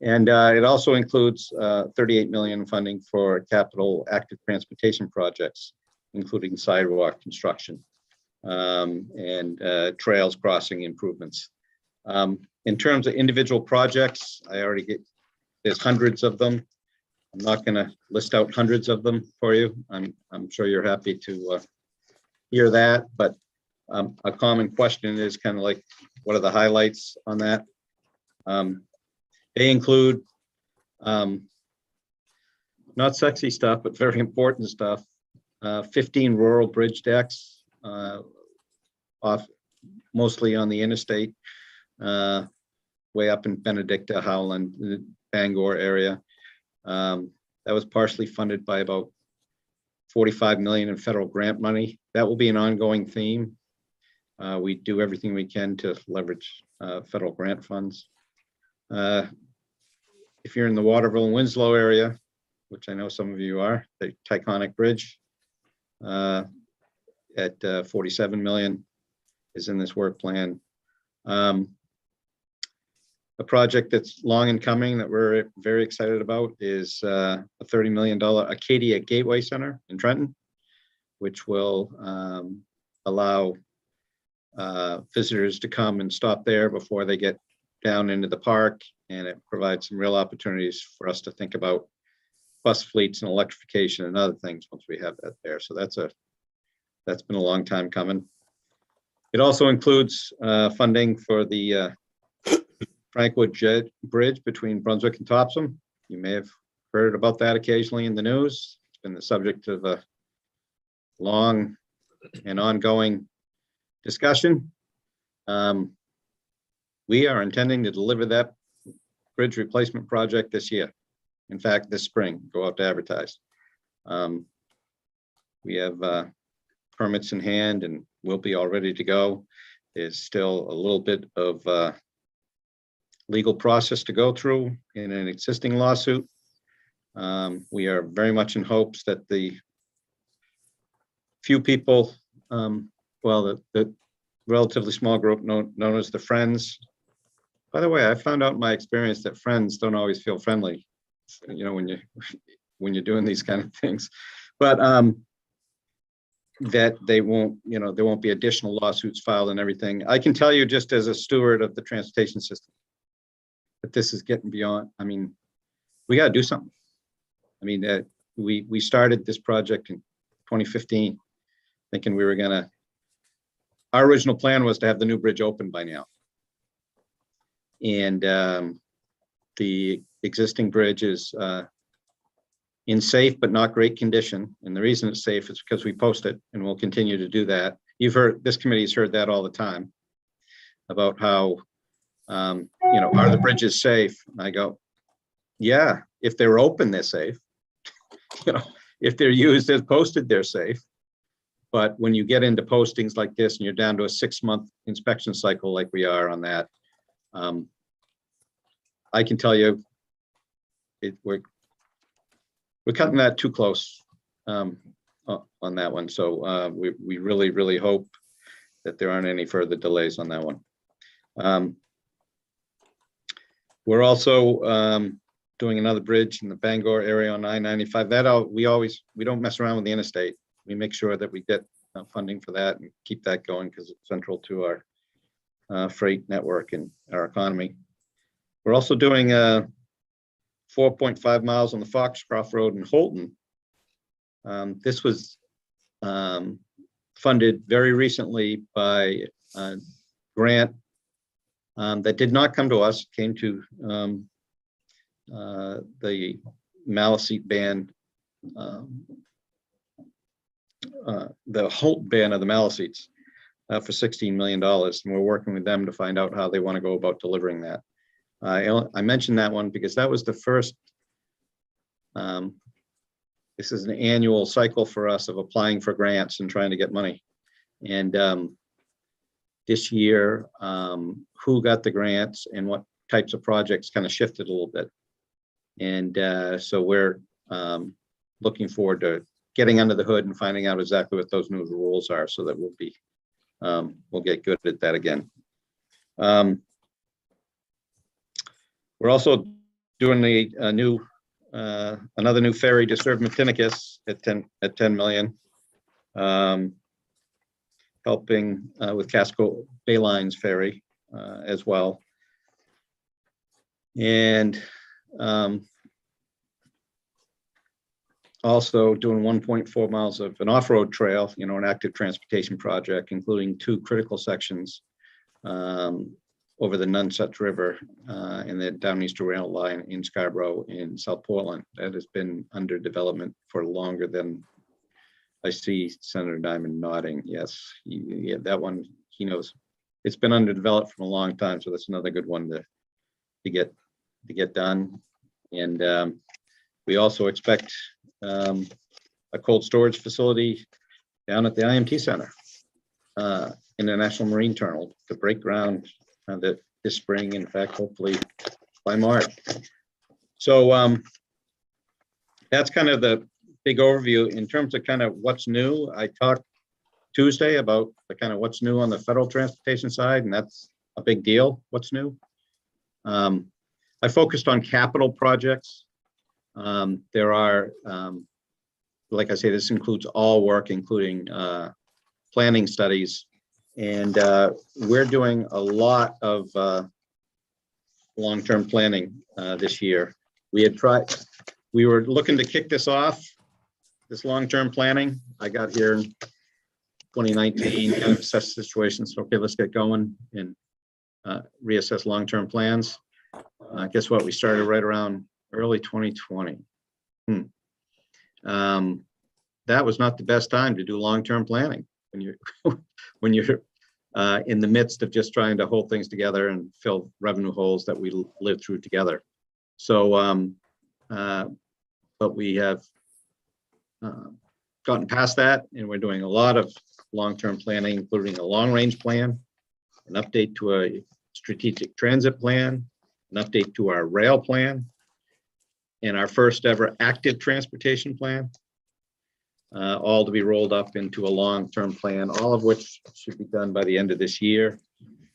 And it also includes $38 million funding for capital active transportation projects, including sidewalk construction and trails crossing improvements. In terms of individual projects, there's hundreds of them. I'm not going to list out hundreds of them for you. I'm sure you're happy to hear that, but a common question is kind of like, what are the highlights on that? They include not sexy stuff, but very important stuff. 15 rural bridge decks off mostly on the interstate, way up in Benedicta, Howland, the Bangor area. That was partially funded by about 45 million in federal grant money. That will be an ongoing theme. We do everything we can to leverage federal grant funds. If you're in the Waterville and Winslow area, which I know some of you are, the Taconic Bridge at 47 million is in this work plan. A project that's long in coming that we're very excited about is a $30 million Acadia Gateway Center in Trenton, which will allow visitors to come and stop there before they get down into the park. And it provides some real opportunities for us to think about bus fleets and electrification and other things once we have that there. So that's been a long time coming. It also includes funding for the Frankwood Jet Bridge between Brunswick and Topsom. You may have heard about that occasionally in the news. It's been the subject of a long and ongoing discussion. We are intending to deliver that bridge replacement project this year. In fact, this spring, go out to advertise. We have permits in hand and we'll be all ready to go. There's still a little bit of legal process to go through in an existing lawsuit. We are very much in hopes that the few people, the relatively small group known as the Friends. By the way, I found out in my experience that friends don't always feel friendly, you know, when you're doing these kind of things, but that they won't, you know, there won't be additional lawsuits filed and everything. I can tell you just as a steward of the transportation system, that this is getting beyond, I mean, we got to do something. I mean, we started this project in 2015, thinking we were gonna, our original plan was to have the new bridge open by now. And the existing bridge is in safe but not great condition. And the reason it's safe is because we post it, and we'll continue to do that. You've heard, this committee's heard that all the time about how, you know, are the bridges safe? And I go, yeah, if they're open, they're safe. You know, if they're used as posted, they're safe. But when you get into postings like this and you're down to a 6-month inspection cycle like we are on that, I can tell you, we're cutting that too close on that one. So we really, really hope that there aren't any further delays on that one. We're also doing another bridge in the Bangor area on I-95. That we don't mess around with the interstate. We make sure that we get funding for that and keep that going because it's central to our freight network and our economy. We're also doing 4.5 miles on the Foxcroft Road in Holton. This was funded very recently by a grant that did not come to us, came to the Maliseet band, the Holt band of the Maliseets for $16 million. And we're working with them to find out how they want to go about delivering that. I mentioned that one because that was the first, this is an annual cycle for us of applying for grants and trying to get money. And this year, who got the grants and what types of projects kind of shifted a little bit. And so we're looking forward to getting under the hood and finding out exactly what those new rules are so that we'll be, we'll get good at that again. We're also doing a new, another new ferry to serve Matinicus at 10 million. Helping with Casco Bay Lines ferry as well. And also doing 1.4 miles of an off-road trail, you know, an active transportation project, including 2 critical sections over the Nunsuch River and the Downeaster Rail Line in Scarborough in South Portland. That has been under development for longer than, I see Senator Diamond nodding. Yes, yeah, that one he knows it's been underdeveloped for a long time, so that's another good one to get done. And we also expect a cold storage facility down at the IMT Center, International Marine Terminal, to break ground this spring, in fact, hopefully by March. So that's kind of the big overview. In terms of kind of what's new, I talked Tuesday about the kind of what's new on the federal transportation side, and that's a big deal, what's new. I focused on capital projects. There are, like I say, this includes all work, including planning studies. And we're doing a lot of long-term planning this year. We were looking to kick this off, this long-term planning. I got here in 2019, kind of assess the situation. So, okay, let's get going and reassess long-term plans. Guess what? We started right around early 2020. That was not the best time to do long-term planning when you're in the midst of just trying to hold things together and fill revenue holes that we lived through together. So, but we have gotten past that, and we're doing a lot of long-term planning, including a long-range plan, an update to a strategic transit plan, an update to our rail plan, and our first ever active transportation plan, all to be rolled up into a long-term plan, all of which should be done by the end of this year.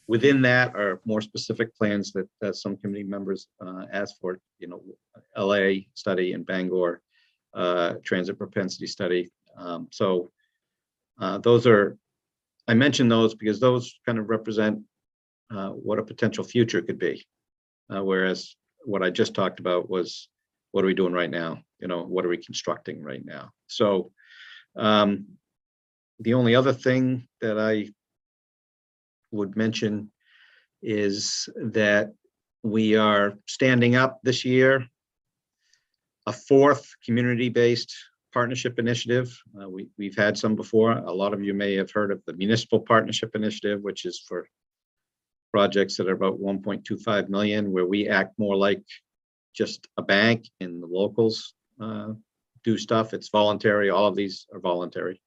Within that are more specific plans that some committee members asked for, LA study and Bangor transit propensity study. So those are, I mentioned those because those kind of represent what a potential future could be. Whereas what I just talked about was, what are we doing right now? What are we constructing right now? So the only other thing that I would mention is that we are standing up this year a fourth community-based partnership initiative. We've had some before. A lot of you may have heard of the Municipal Partnership Initiative, which is for projects that are about 1.25 million, where we act more like just a bank and the locals do stuff. It's voluntary. All of these are voluntary.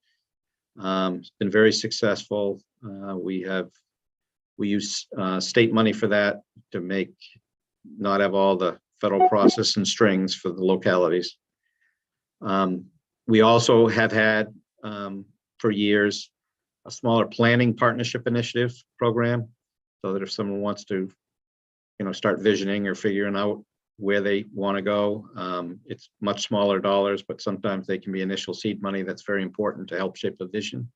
It's been very successful. We use state money for that to not have all the federal process and strings for the localities. We also have had for years a smaller planning partnership initiative program, so that if someone wants to, start visioning or figuring out where they want to go, it's much smaller dollars, but sometimes they can be initial seed money that's very important to help shape the vision.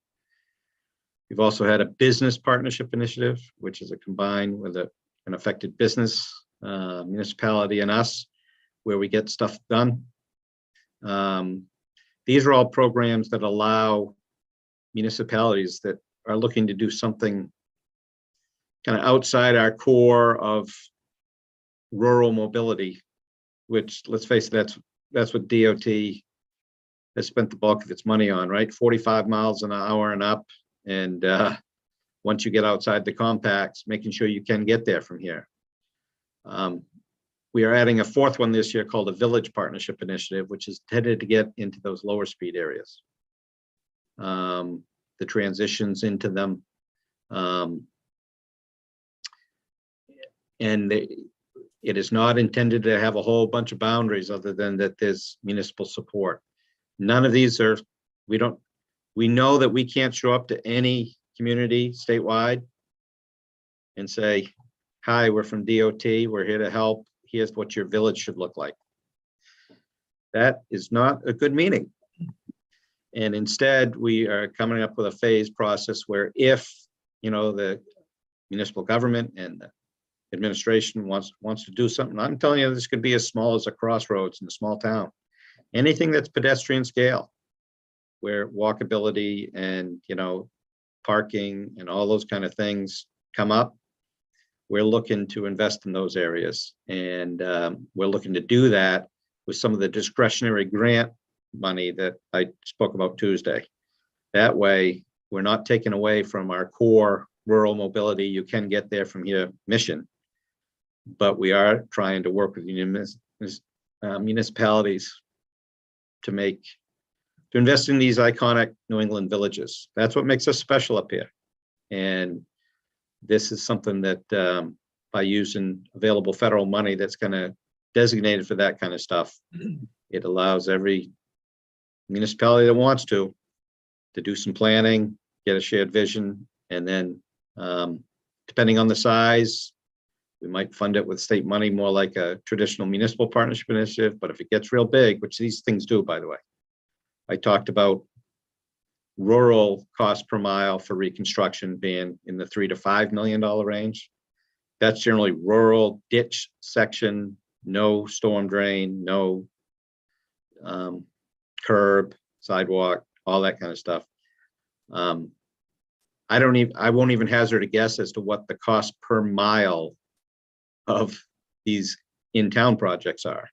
We've also had a business partnership initiative, which is a combined with an affected business, municipality and us, where we get stuff done. These are all programs that allow municipalities that are looking to do something kind of outside our core of rural mobility, which, let's face it, that's what DOT has spent the bulk of its money on, right? 45 miles an hour and up. And once you get outside the compacts, making sure you can get there from here. We are adding a fourth one this year called the Village Partnership Initiative, which is intended to get into those lower speed areas. The transitions into them. And it is not intended to have a whole bunch of boundaries other than that there's municipal support. None of these are, we know that we can't show up to any community statewide and say, hi, we're from DOT, we're here to help. Here's what your village should look like. That is not a good meaning. And instead, we are coming up with a phased process where if, the municipal government and the administration wants to do something, I'm telling you, this could be as small as a crossroads in a small town. Anything that's pedestrian scale, where walkability and, parking and all those kind of things come up, we're looking to invest in those areas. And we're looking to do that with some of the discretionary grant money that I spoke about Tuesday. That way, we're not taking away from our core rural mobility. You can get there from here, Mission. But we are trying to work with municipalities to invest in these iconic New England villages. That's what makes us special up here. And this is something that by using available federal money that's kind of designated for that kind of stuff, it allows every municipality that wants to do some planning, get a shared vision, and then depending on the size, we might fund it with state money, more like a traditional municipal partnership initiative. But if it gets real big, which these things do, by the way, I talked about rural cost per mile for reconstruction being in the $3 to $5 million range. That's generally rural ditch section, no storm drain, no curb, sidewalk, all that kind of stuff. I won't even hazard a guess as to what the cost per mile of these in-town projects are.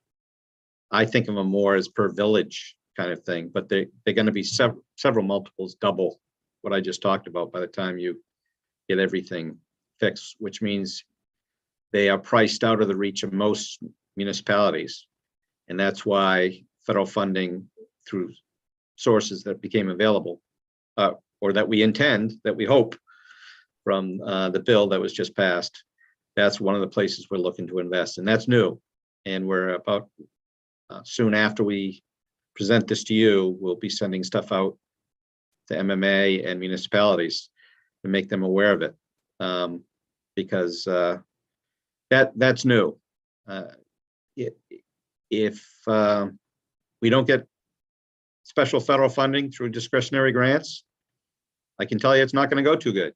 I think of them more as per village kind of thing, but they're going to be several multiples double what I just talked about by the time you get everything fixed, which means they are priced out of the reach of most municipalities. And that's why federal funding through sources that became available or that we intend, that we hope from the bill that was just passed, that's one of the places we're looking to invest, and that's new. And we're about soon after we present this to you, we'll be sending stuff out to MMA and municipalities to make them aware of it, because that's new. If we don't get special federal funding through discretionary grants, I can tell you it's not going to go too good.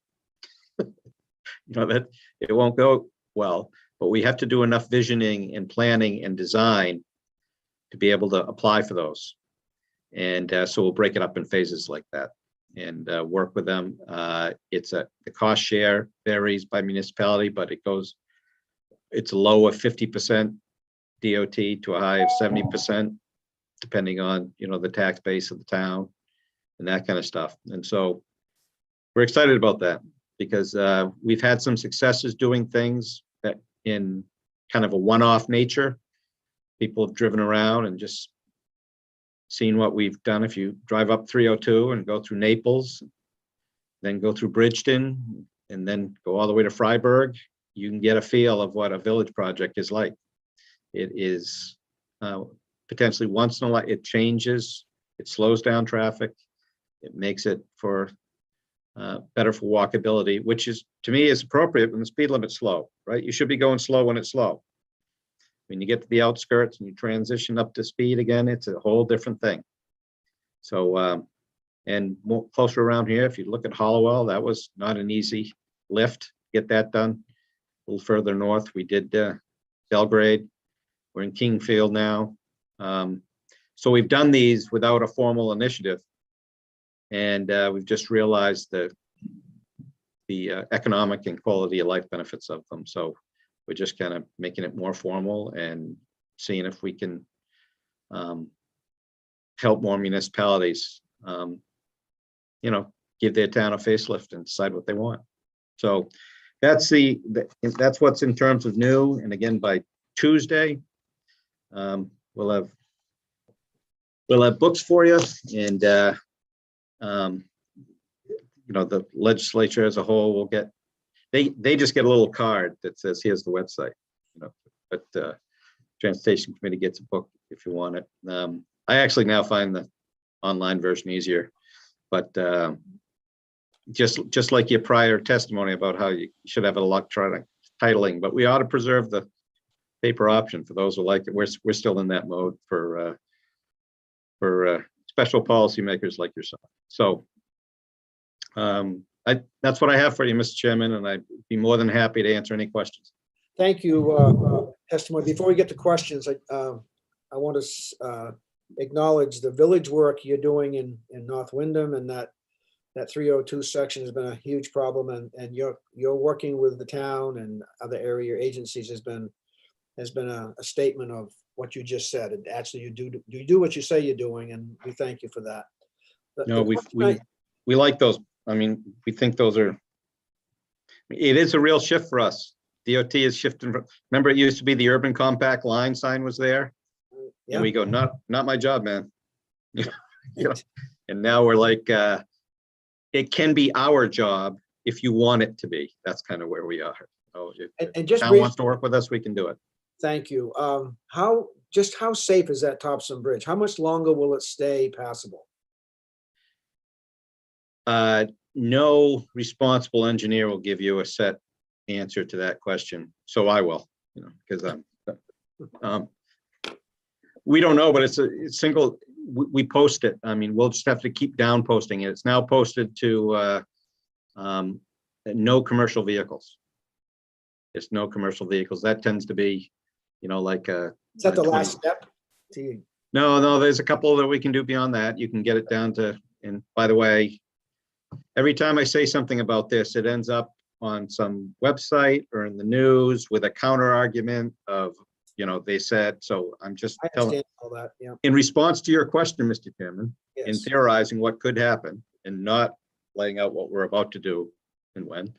That it won't go well, but we have to do enough visioning and planning and design to be able to apply for those. And so we'll break it up in phases like that and work with them. The cost share varies by municipality, but it's a low of 50% DOT to a high of 70%, depending on, the tax base of the town and that kind of stuff. And so we're excited about that because we've had some successes doing things that in kind of a one-off nature. People have driven around and just seen what we've done. If you drive up 302 and go through Naples, then go through Bridgeton, and then go all the way to Freiburg, you can get a feel of what a village project is like. It is potentially once in a while, it changes, it slows down traffic, it makes it better for walkability, which is, to me, is appropriate when the speed limit's slow, right? You should be going slow when it's slow. When you get to the outskirts and you transition up to speed again, it's a whole different thing. So, and more closer around here, if you look at Hollowell, that was not an easy lift to get that done. A little further north, we did Belgrade. We're in Kingfield now. So we've done these without a formal initiative. And we've just realized the economic and quality of life benefits of them. So we're just kind of making it more formal and seeing if we can help more municipalities, give their town a facelift and decide what they want. So that's what's in terms of new. And again, by Tuesday, we'll have books for you, and the legislature as a whole will get. They just get a little card that says, "Here's the website." But Transportation Committee gets a book if you want it. I actually now find the online version easier, but just like your prior testimony about how you should have electronic titling, but we ought to preserve the paper option for those who like it. We're still in that mode for special policymakers like yourself. So that's what I have for you, Mr. Chairman, and I'd be more than happy to answer any questions. Thank you, testimony. Before we get to questions, I want to acknowledge the village work you're doing in North Wyndham, and that 302 section has been a huge problem, and you're working with the town and other area agencies has been a statement of what you just said. And actually, you do what you say you're doing, and we thank you for that. No, we like those. I mean, we think those are It is a real shift for us. DOT is shifting. Remember, it used to be the urban compact line sign was there. Yeah. And we go, not my job, man. You know, and now we're like, it can be our job if you want it to be. That's kind of where we are. So if And just town wants to work with us, we can do it. thank you. How safe is that Thompson Bridge? How much longer will it stay passable? No responsible engineer will give you a set answer to that question. So I will, you know, because we don't know, but it's single, we post it. I mean, we'll just have to keep down posting it. It's now posted to no commercial vehicles. It's no commercial vehicles. That tends to be, you know, like Is that the 20 last step? No, there's a couple that we can do beyond that. You can get it down to, and by the way, every time I say something about this, it ends up on some website or in the news with a counter argument of, you know, they said, so I'm just I telling, understand all that, yeah. in response to your question, Mr. Chairman, in Yes. theorizing what could happen and not laying out what we're about to do and when.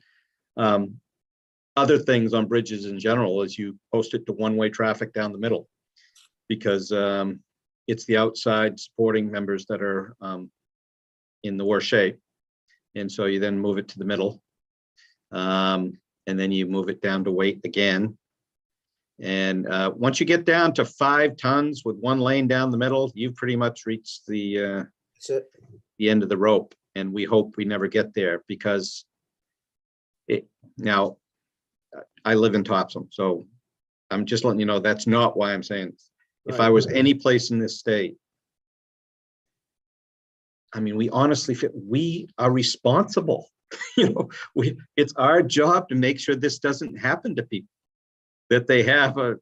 Other things on bridges in general is you post it to one-way traffic down the middle because it's the outside supporting members that are in the worst shape. And so you then move it to the middle. And then you move it down to weight again. And once you get down to 5 tons with one lane down the middle, you've pretty much reached the end of the rope. And we hope we never get there because now I live in Topsom, so I'm just letting you know that's not why I'm saying this. If I was any place in this state, I mean, we honestly feel we are responsible. You know, it's our job to make sure this doesn't happen to people, that they have a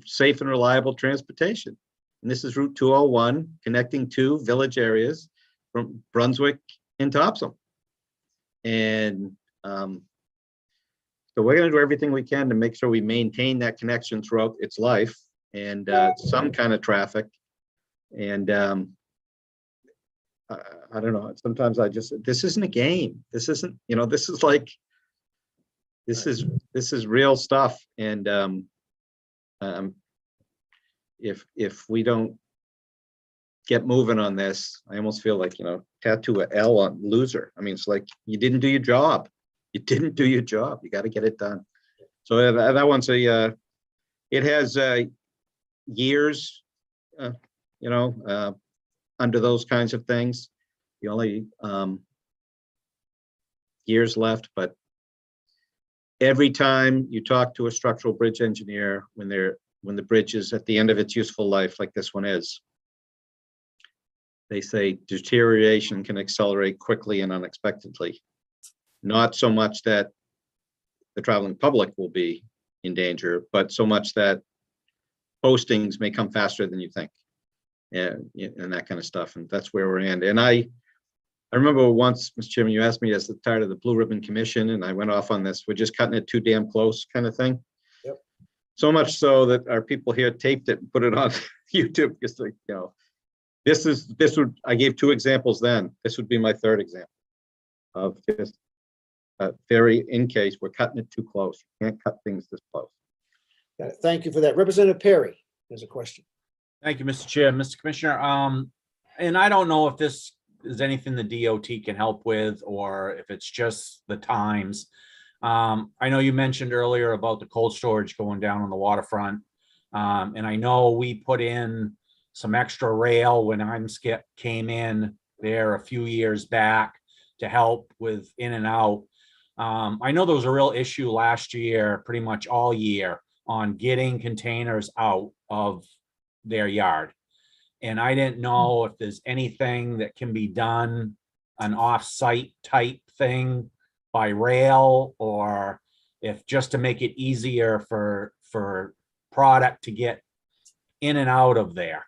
safe and reliable transportation. And this is Route 201 connecting 2 village areas from Brunswick and Topsom. And so we're going to do everything we can to make sure we maintain that connection throughout its life and some kind of traffic. And I don't know, sometimes this isn't a game. This isn't, you know, this is like, this is real stuff. And if we don't get moving on this, I almost feel like, you know, tattoo a L on loser. I mean, it's like, you didn't do your job. You didn't do your job. You got to get it done. So that one's it has years, you know, under those kinds of things. The only years left, but every time you talk to a structural bridge engineer when the bridge is at the end of its useful life, like this one is, they say deterioration can accelerate quickly and unexpectedly. Not so much that the traveling public will be in danger, but so much that postings may come faster than you think, and that kind of stuff. And that's where we're in. And I remember once, Mr. Chairman, you asked me as the tired of the Blue Ribbon Commission, and I went off on this. We're just cutting it too damn close, kind of thing. Yep. So much so that our people here taped it and put it on YouTube. Just like, you know, I gave 2 examples then. This would be my 3rd example of just. Very in case we're cutting it too close. You can't cut things this close. Got it. Thank you for that. Representative Perry, there's a question. Thank you, Mr. Chair, Mr. Commissioner. And I don't know if this is anything the DOT can help with, or if it's just the times. I know you mentioned earlier about the cold storage going down on the waterfront. And I know we put in some extra rail when IMSCIP came in there a few years back to help with in and out. I know there was a real issue last year, pretty much all year, on getting containers out of their yard. And I didn't know if there's anything that can be done, an off-site type thing by rail, or if just to make it easier for product to get in and out of there.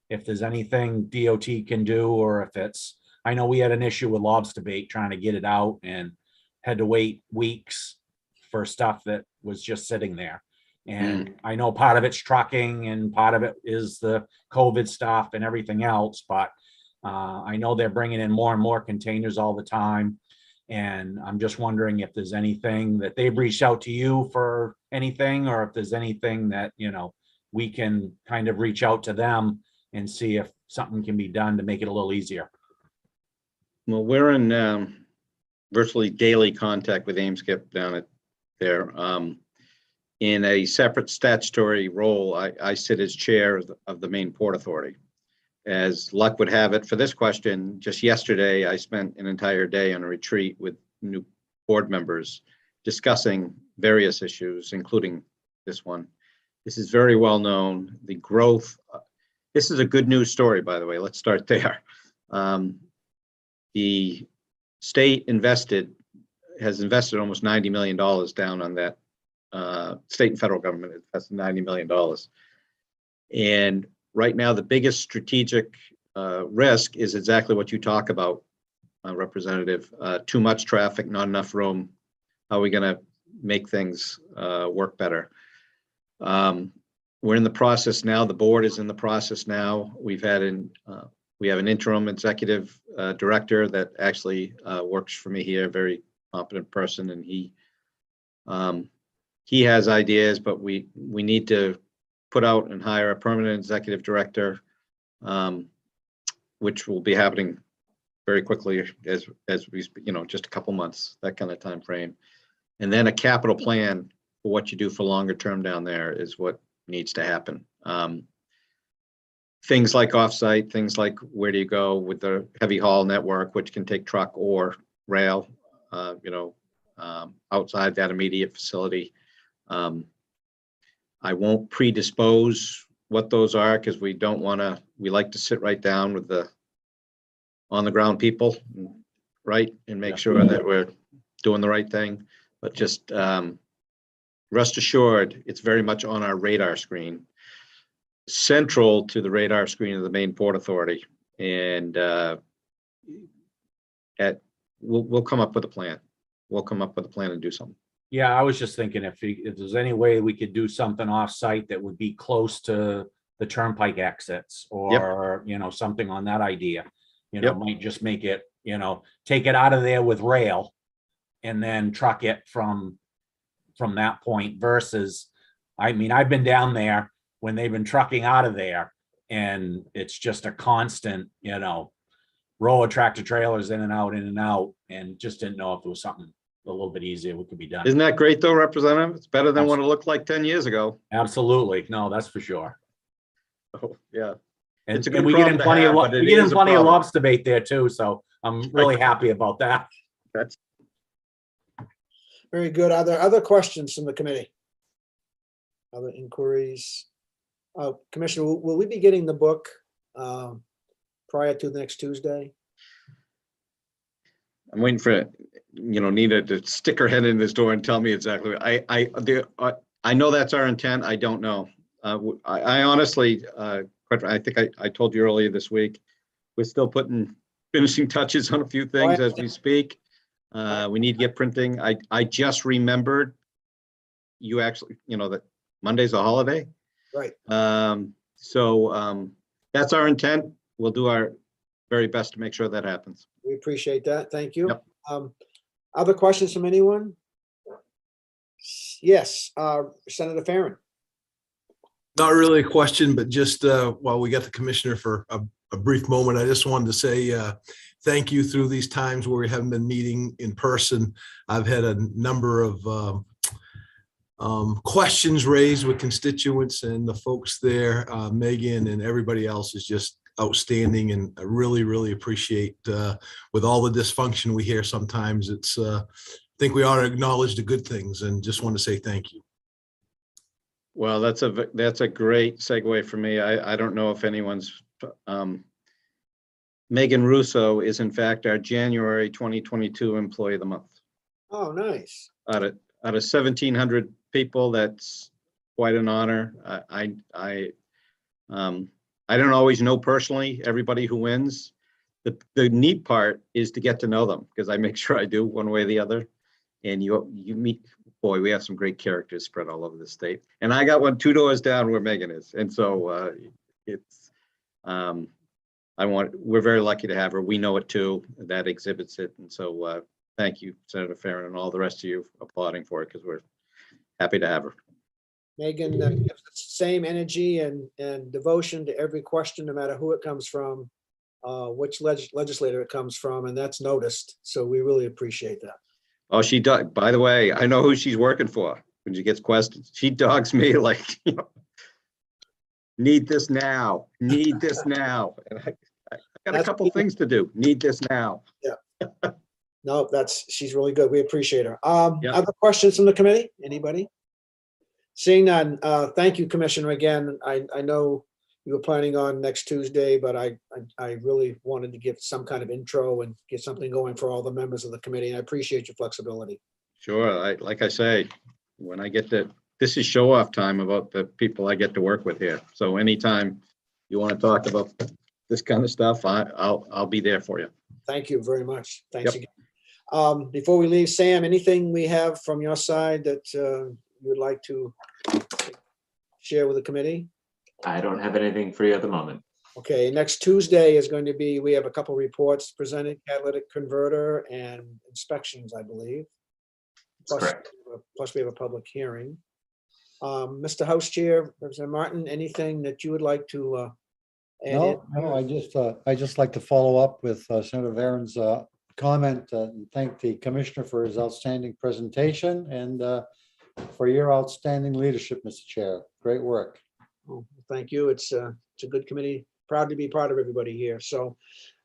If there's anything DOT can do, or if it's, I know we had an issue with lobster bait trying to get it out and had to wait weeks for stuff that was just sitting there. And I know part of it's trucking and part of it is the COVID stuff and everything else, but I know they're bringing in more and more containers all the time. And I'm just wondering if there's anything that they've reached out to you for anything, or if there's anything that, we can kind of reach out to them and see if something can be done to make it a little easier. Well, we're in virtually daily contact with Ameskip down at there. In a separate statutory role, I sit as chair of the Maine Port Authority. As luck would have it for this question, just yesterday, I spent an entire day on a retreat with new board members discussing various issues, including this one. This is very well known. The growth, this is a good news story, by the way. Let's start there. The state has invested almost $90 million down on that. State and federal government invested $90 million. And right now, the biggest strategic risk is exactly what you talk about, Representative. Too much traffic, not enough room. How are we going to make things work better? We're in the process now. The board is in the process now. We have an interim executive director that actually works for me here, a very competent person, and he has ideas, but we need to put out and hire a permanent executive director, which will be happening very quickly as we, just a couple months, that kind of time frame. And then a capital plan for what you do for longer term down there is what needs to happen. Things like offsite, things like where do you go with the heavy haul network, which can take truck or rail, outside that immediate facility. I won't predispose what those are because we like to sit right down with the on the ground people, right? And make sure that we're doing the right thing. But just rest assured, it's very much on our radar screen, central to the radar screen of the Maine Port Authority. And we'll come up with a plan. We'll come up with a plan and do something. Yeah, I was just thinking if there's any way we could do something off-site that would be close to the turnpike exits or, something on that idea, might just make it, take it out of there with rail and then truck it from that point versus, I've been down there when they've been trucking out of there and it's just a constant, row of tractor trailers in and out, and just didn't know if there was something a little bit easier what could be done. Isn't that great though, Representative? It's better than what it looked like 10 years ago. Absolutely. No, that's for sure. Oh, yeah. And, It's a good and we get in problem to plenty have, of but it is a plenty of problem. lobster bait there too. So I'm really happy about that. That's Very good. Are there other questions from the committee? Other inquiries? Commissioner, will we be getting the book prior to the next Tuesday? I'm waiting for, Nita to stick her head in this door and tell me exactly. I know that's our intent. I don't know. I honestly, I think I told you earlier this week, we're still putting finishing touches on a few things as we speak. We need to get printing. I just remembered you actually, that Monday's a holiday. Right. So that's our intent. We'll do our very best to make sure that happens. We appreciate that. Thank you. Yep. Other questions from anyone? Yes, Senator Farren. Not really a question, but just while we got the commissioner for a brief moment, I just wanted to say thank you through these times where we haven't been meeting in person. I've had a number of questions raised with constituents, and the folks there, Megan and everybody else, is just outstanding, and I really appreciate with all the dysfunction we hear sometimes. It's I think we ought to acknowledge the good things, and just want to say thank you. Well, that's a great segue for me. I don't know if anyone's Megan Russo is in fact our January 2022 Employee of the Month. Oh, nice. Out of 1,700 people, that's quite an honor. I don't always know personally everybody who wins. The neat part is to get to know them, because I make sure I do one way or the other. And you meet, boy, we have some great characters spread all over the state. And I got one 2 doors down where Megan is. And so it's, we're very lucky to have her. We know it too. That exhibits it. And so thank you, Senator Farren, and all the rest of you applauding for it, because we're happy to have her. Megan gives the same energy and devotion to every question, no matter who it comes from, which legislator it comes from, and that's noticed. So we really appreciate that. Oh, she does. By the way, I know who she's working for when she gets questions. She dogs me like, need this now, need this now. And I got a couple things to do. Need this now. Yeah. No, she's really good. We appreciate her. Yeah. Other questions from the committee? Anybody? Seeing none, thank you, Commissioner, again. I know you were planning on next Tuesday, but I really wanted to give some kind of intro and get something going for all the members of the committee. And I appreciate your flexibility. Sure. Like I say, when I get this is show off time about the people I get to work with here. So anytime you want to talk about this kind of stuff, I'll be there for you. Thank you very much. Thanks Yep. again. Before we leave, Sam, anything we have from your side that you would like to share with the committee? I don't have anything for you at the moment. Okay, next Tuesday is going to be, we have a couple reports presented, catalytic converter and inspections, I believe. Correct. Plus we have a public hearing. Mr. House Chair, Representative Martin, anything that you would like to add in? No, I just like to follow up with Senator Varen's comment and thank the commissioner for his outstanding presentation and for your outstanding leadership, Mr. Chair. Great work. Oh, thank you. It's a good committee. Proud to be part of everybody here. So,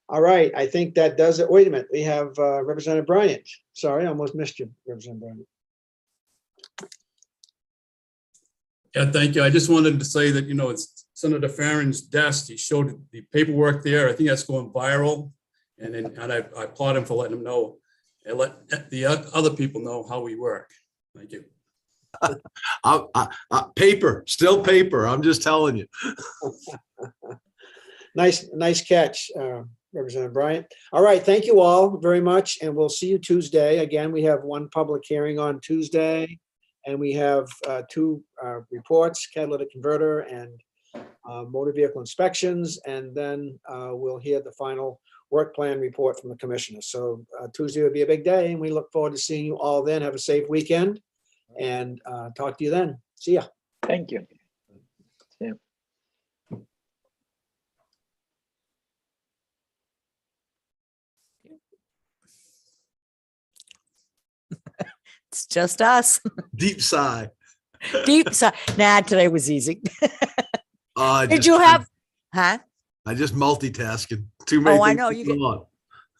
all right, I think that does it. Wait a minute. We have Representative Bryant. Sorry, I almost missed you, Representative Bryant. Yeah, thank you. I just wanted to say that, it's Senator Farren's desk. He showed the paperwork there. I think that's going viral. And I applaud him for letting him know and let the other people know how we work. Thank you. Paper, still paper. I'm just telling you. Nice catch, Representative Bryant. All right, thank you all very much, and we'll see you Tuesday. Again, we have one public hearing on Tuesday, and we have two reports, catalytic converter and motor vehicle inspections, and then we'll hear the final work plan report from the commissioner. So Tuesday will be a big day, and we look forward to seeing you all then. Have a safe weekend, and talk to you then. See ya. Thank you. Yeah. It's just us. Deep sigh. Deep sigh. Nah, today was easy. Did Just- you have, huh? I just multitasking. Too many. Oh, I things know. You going get on.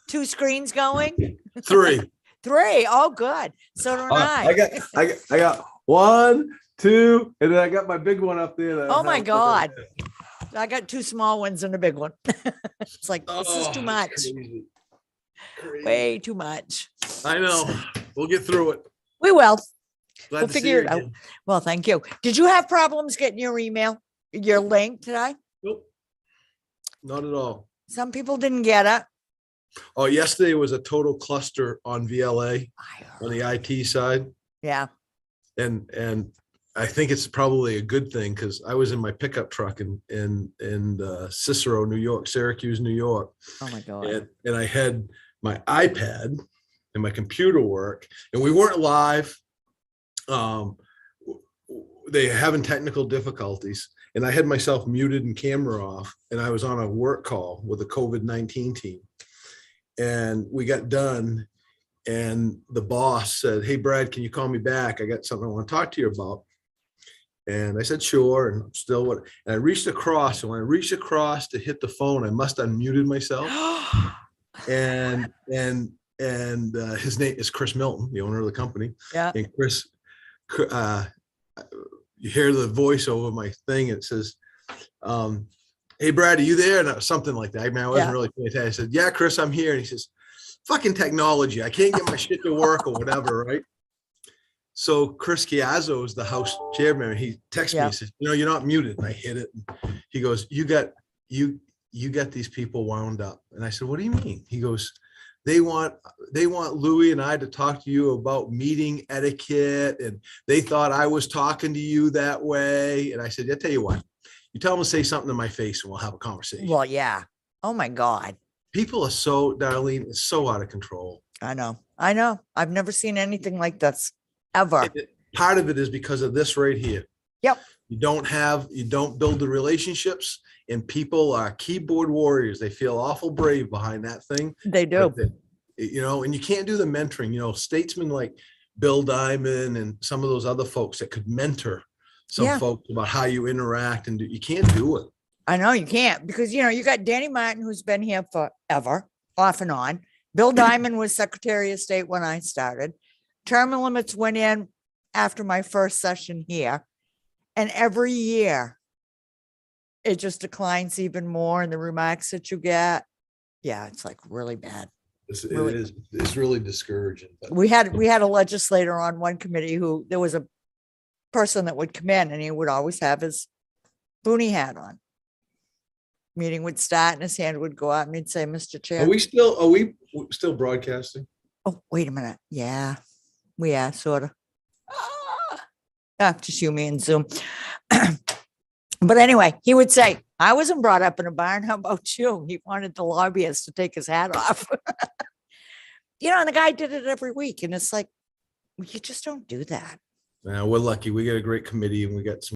2 screens going? 3. 3. Oh, good. So do I got 1, 2, and then I got my big one up there. that I Oh my have- God. I got 2 small ones and a big one. It's like, this is too Oh, much. crazy. Way too much. I know. We'll get through it. We will. Glad We'll to see figure you it out. again. Well, thank you. Did you have problems getting your email, your link today? Nope. Not at all. Some people didn't get it. Oh, yesterday was a total cluster on VLA on the IT side. Yeah. And I think it's probably a good thing because I was in my pickup truck in Cicero, New York, Syracuse, New York. Oh my God. And I had my iPad and my computer work, and we weren't live. They having technical difficulties, and I had myself muted and camera off, and I was on a work call with a COVID-19 team. And we got done, and the boss said, "Hey, Brad, can you call me back? I got something I want to talk to you about." And I said, "Sure." And still what? And I reached across, and when I reached across to hit the phone, I must have unmuted myself. And his name is Chris Milton, the owner of the company. Yeah. And Chris, you hear the voice over my thing. It says, "Hey, Brad, are you there?" And something like that. I mean, I wasn't really paying attention. I said, "Yeah, Chris, I'm here." And he says, "Fucking technology. I can't get my shit to work," or whatever, right? So Chris Chiazzo is the House chairman. He texts me, he says, "You're not muted." And I hit it. And he goes, you got these people wound up. And I said, "What do you mean?" He goes, they want Louis and I to talk to you about meeting etiquette. And they thought I was talking to you that way. And I said, "I tell you what, you tell them to say something to my face and we'll have a conversation." Well, yeah. Oh my God. people are so, Darlene, it's so out of control. I know. I've never seen anything like this ever. Part of it is because of this right here. Yep. You don't build the relationships, and people are keyboard warriors. They feel awful brave behind that thing. They do. And you can't do the mentoring, statesmen like Bill Diamond and some of those other folks that could mentor some folks about how you interact, and you can't do it. I know you can't, because you got Danny Martin, who's been here forever, off and on. Bill Diamond was Secretary of State when I started. Term limits went in after my first session here. And every year it just declines even more. And the remarks that you get, it's like really bad. It's really discouraging. But We had a legislator on one committee who there was a person that would come in and he would always have his boonie hat on. Meeting would start and his hand would go out and he'd say, Mr. Chair. Are we still broadcasting? Oh, wait a minute. Yeah, we are sort of. Just you, me, and Zoom. But anyway, he would say, I wasn't brought up in a barn. How about you? He wanted the lobbyist to take his hat off. And the guy did it every week. And it's like, you just don't do that. We're lucky. We got a great committee and we got some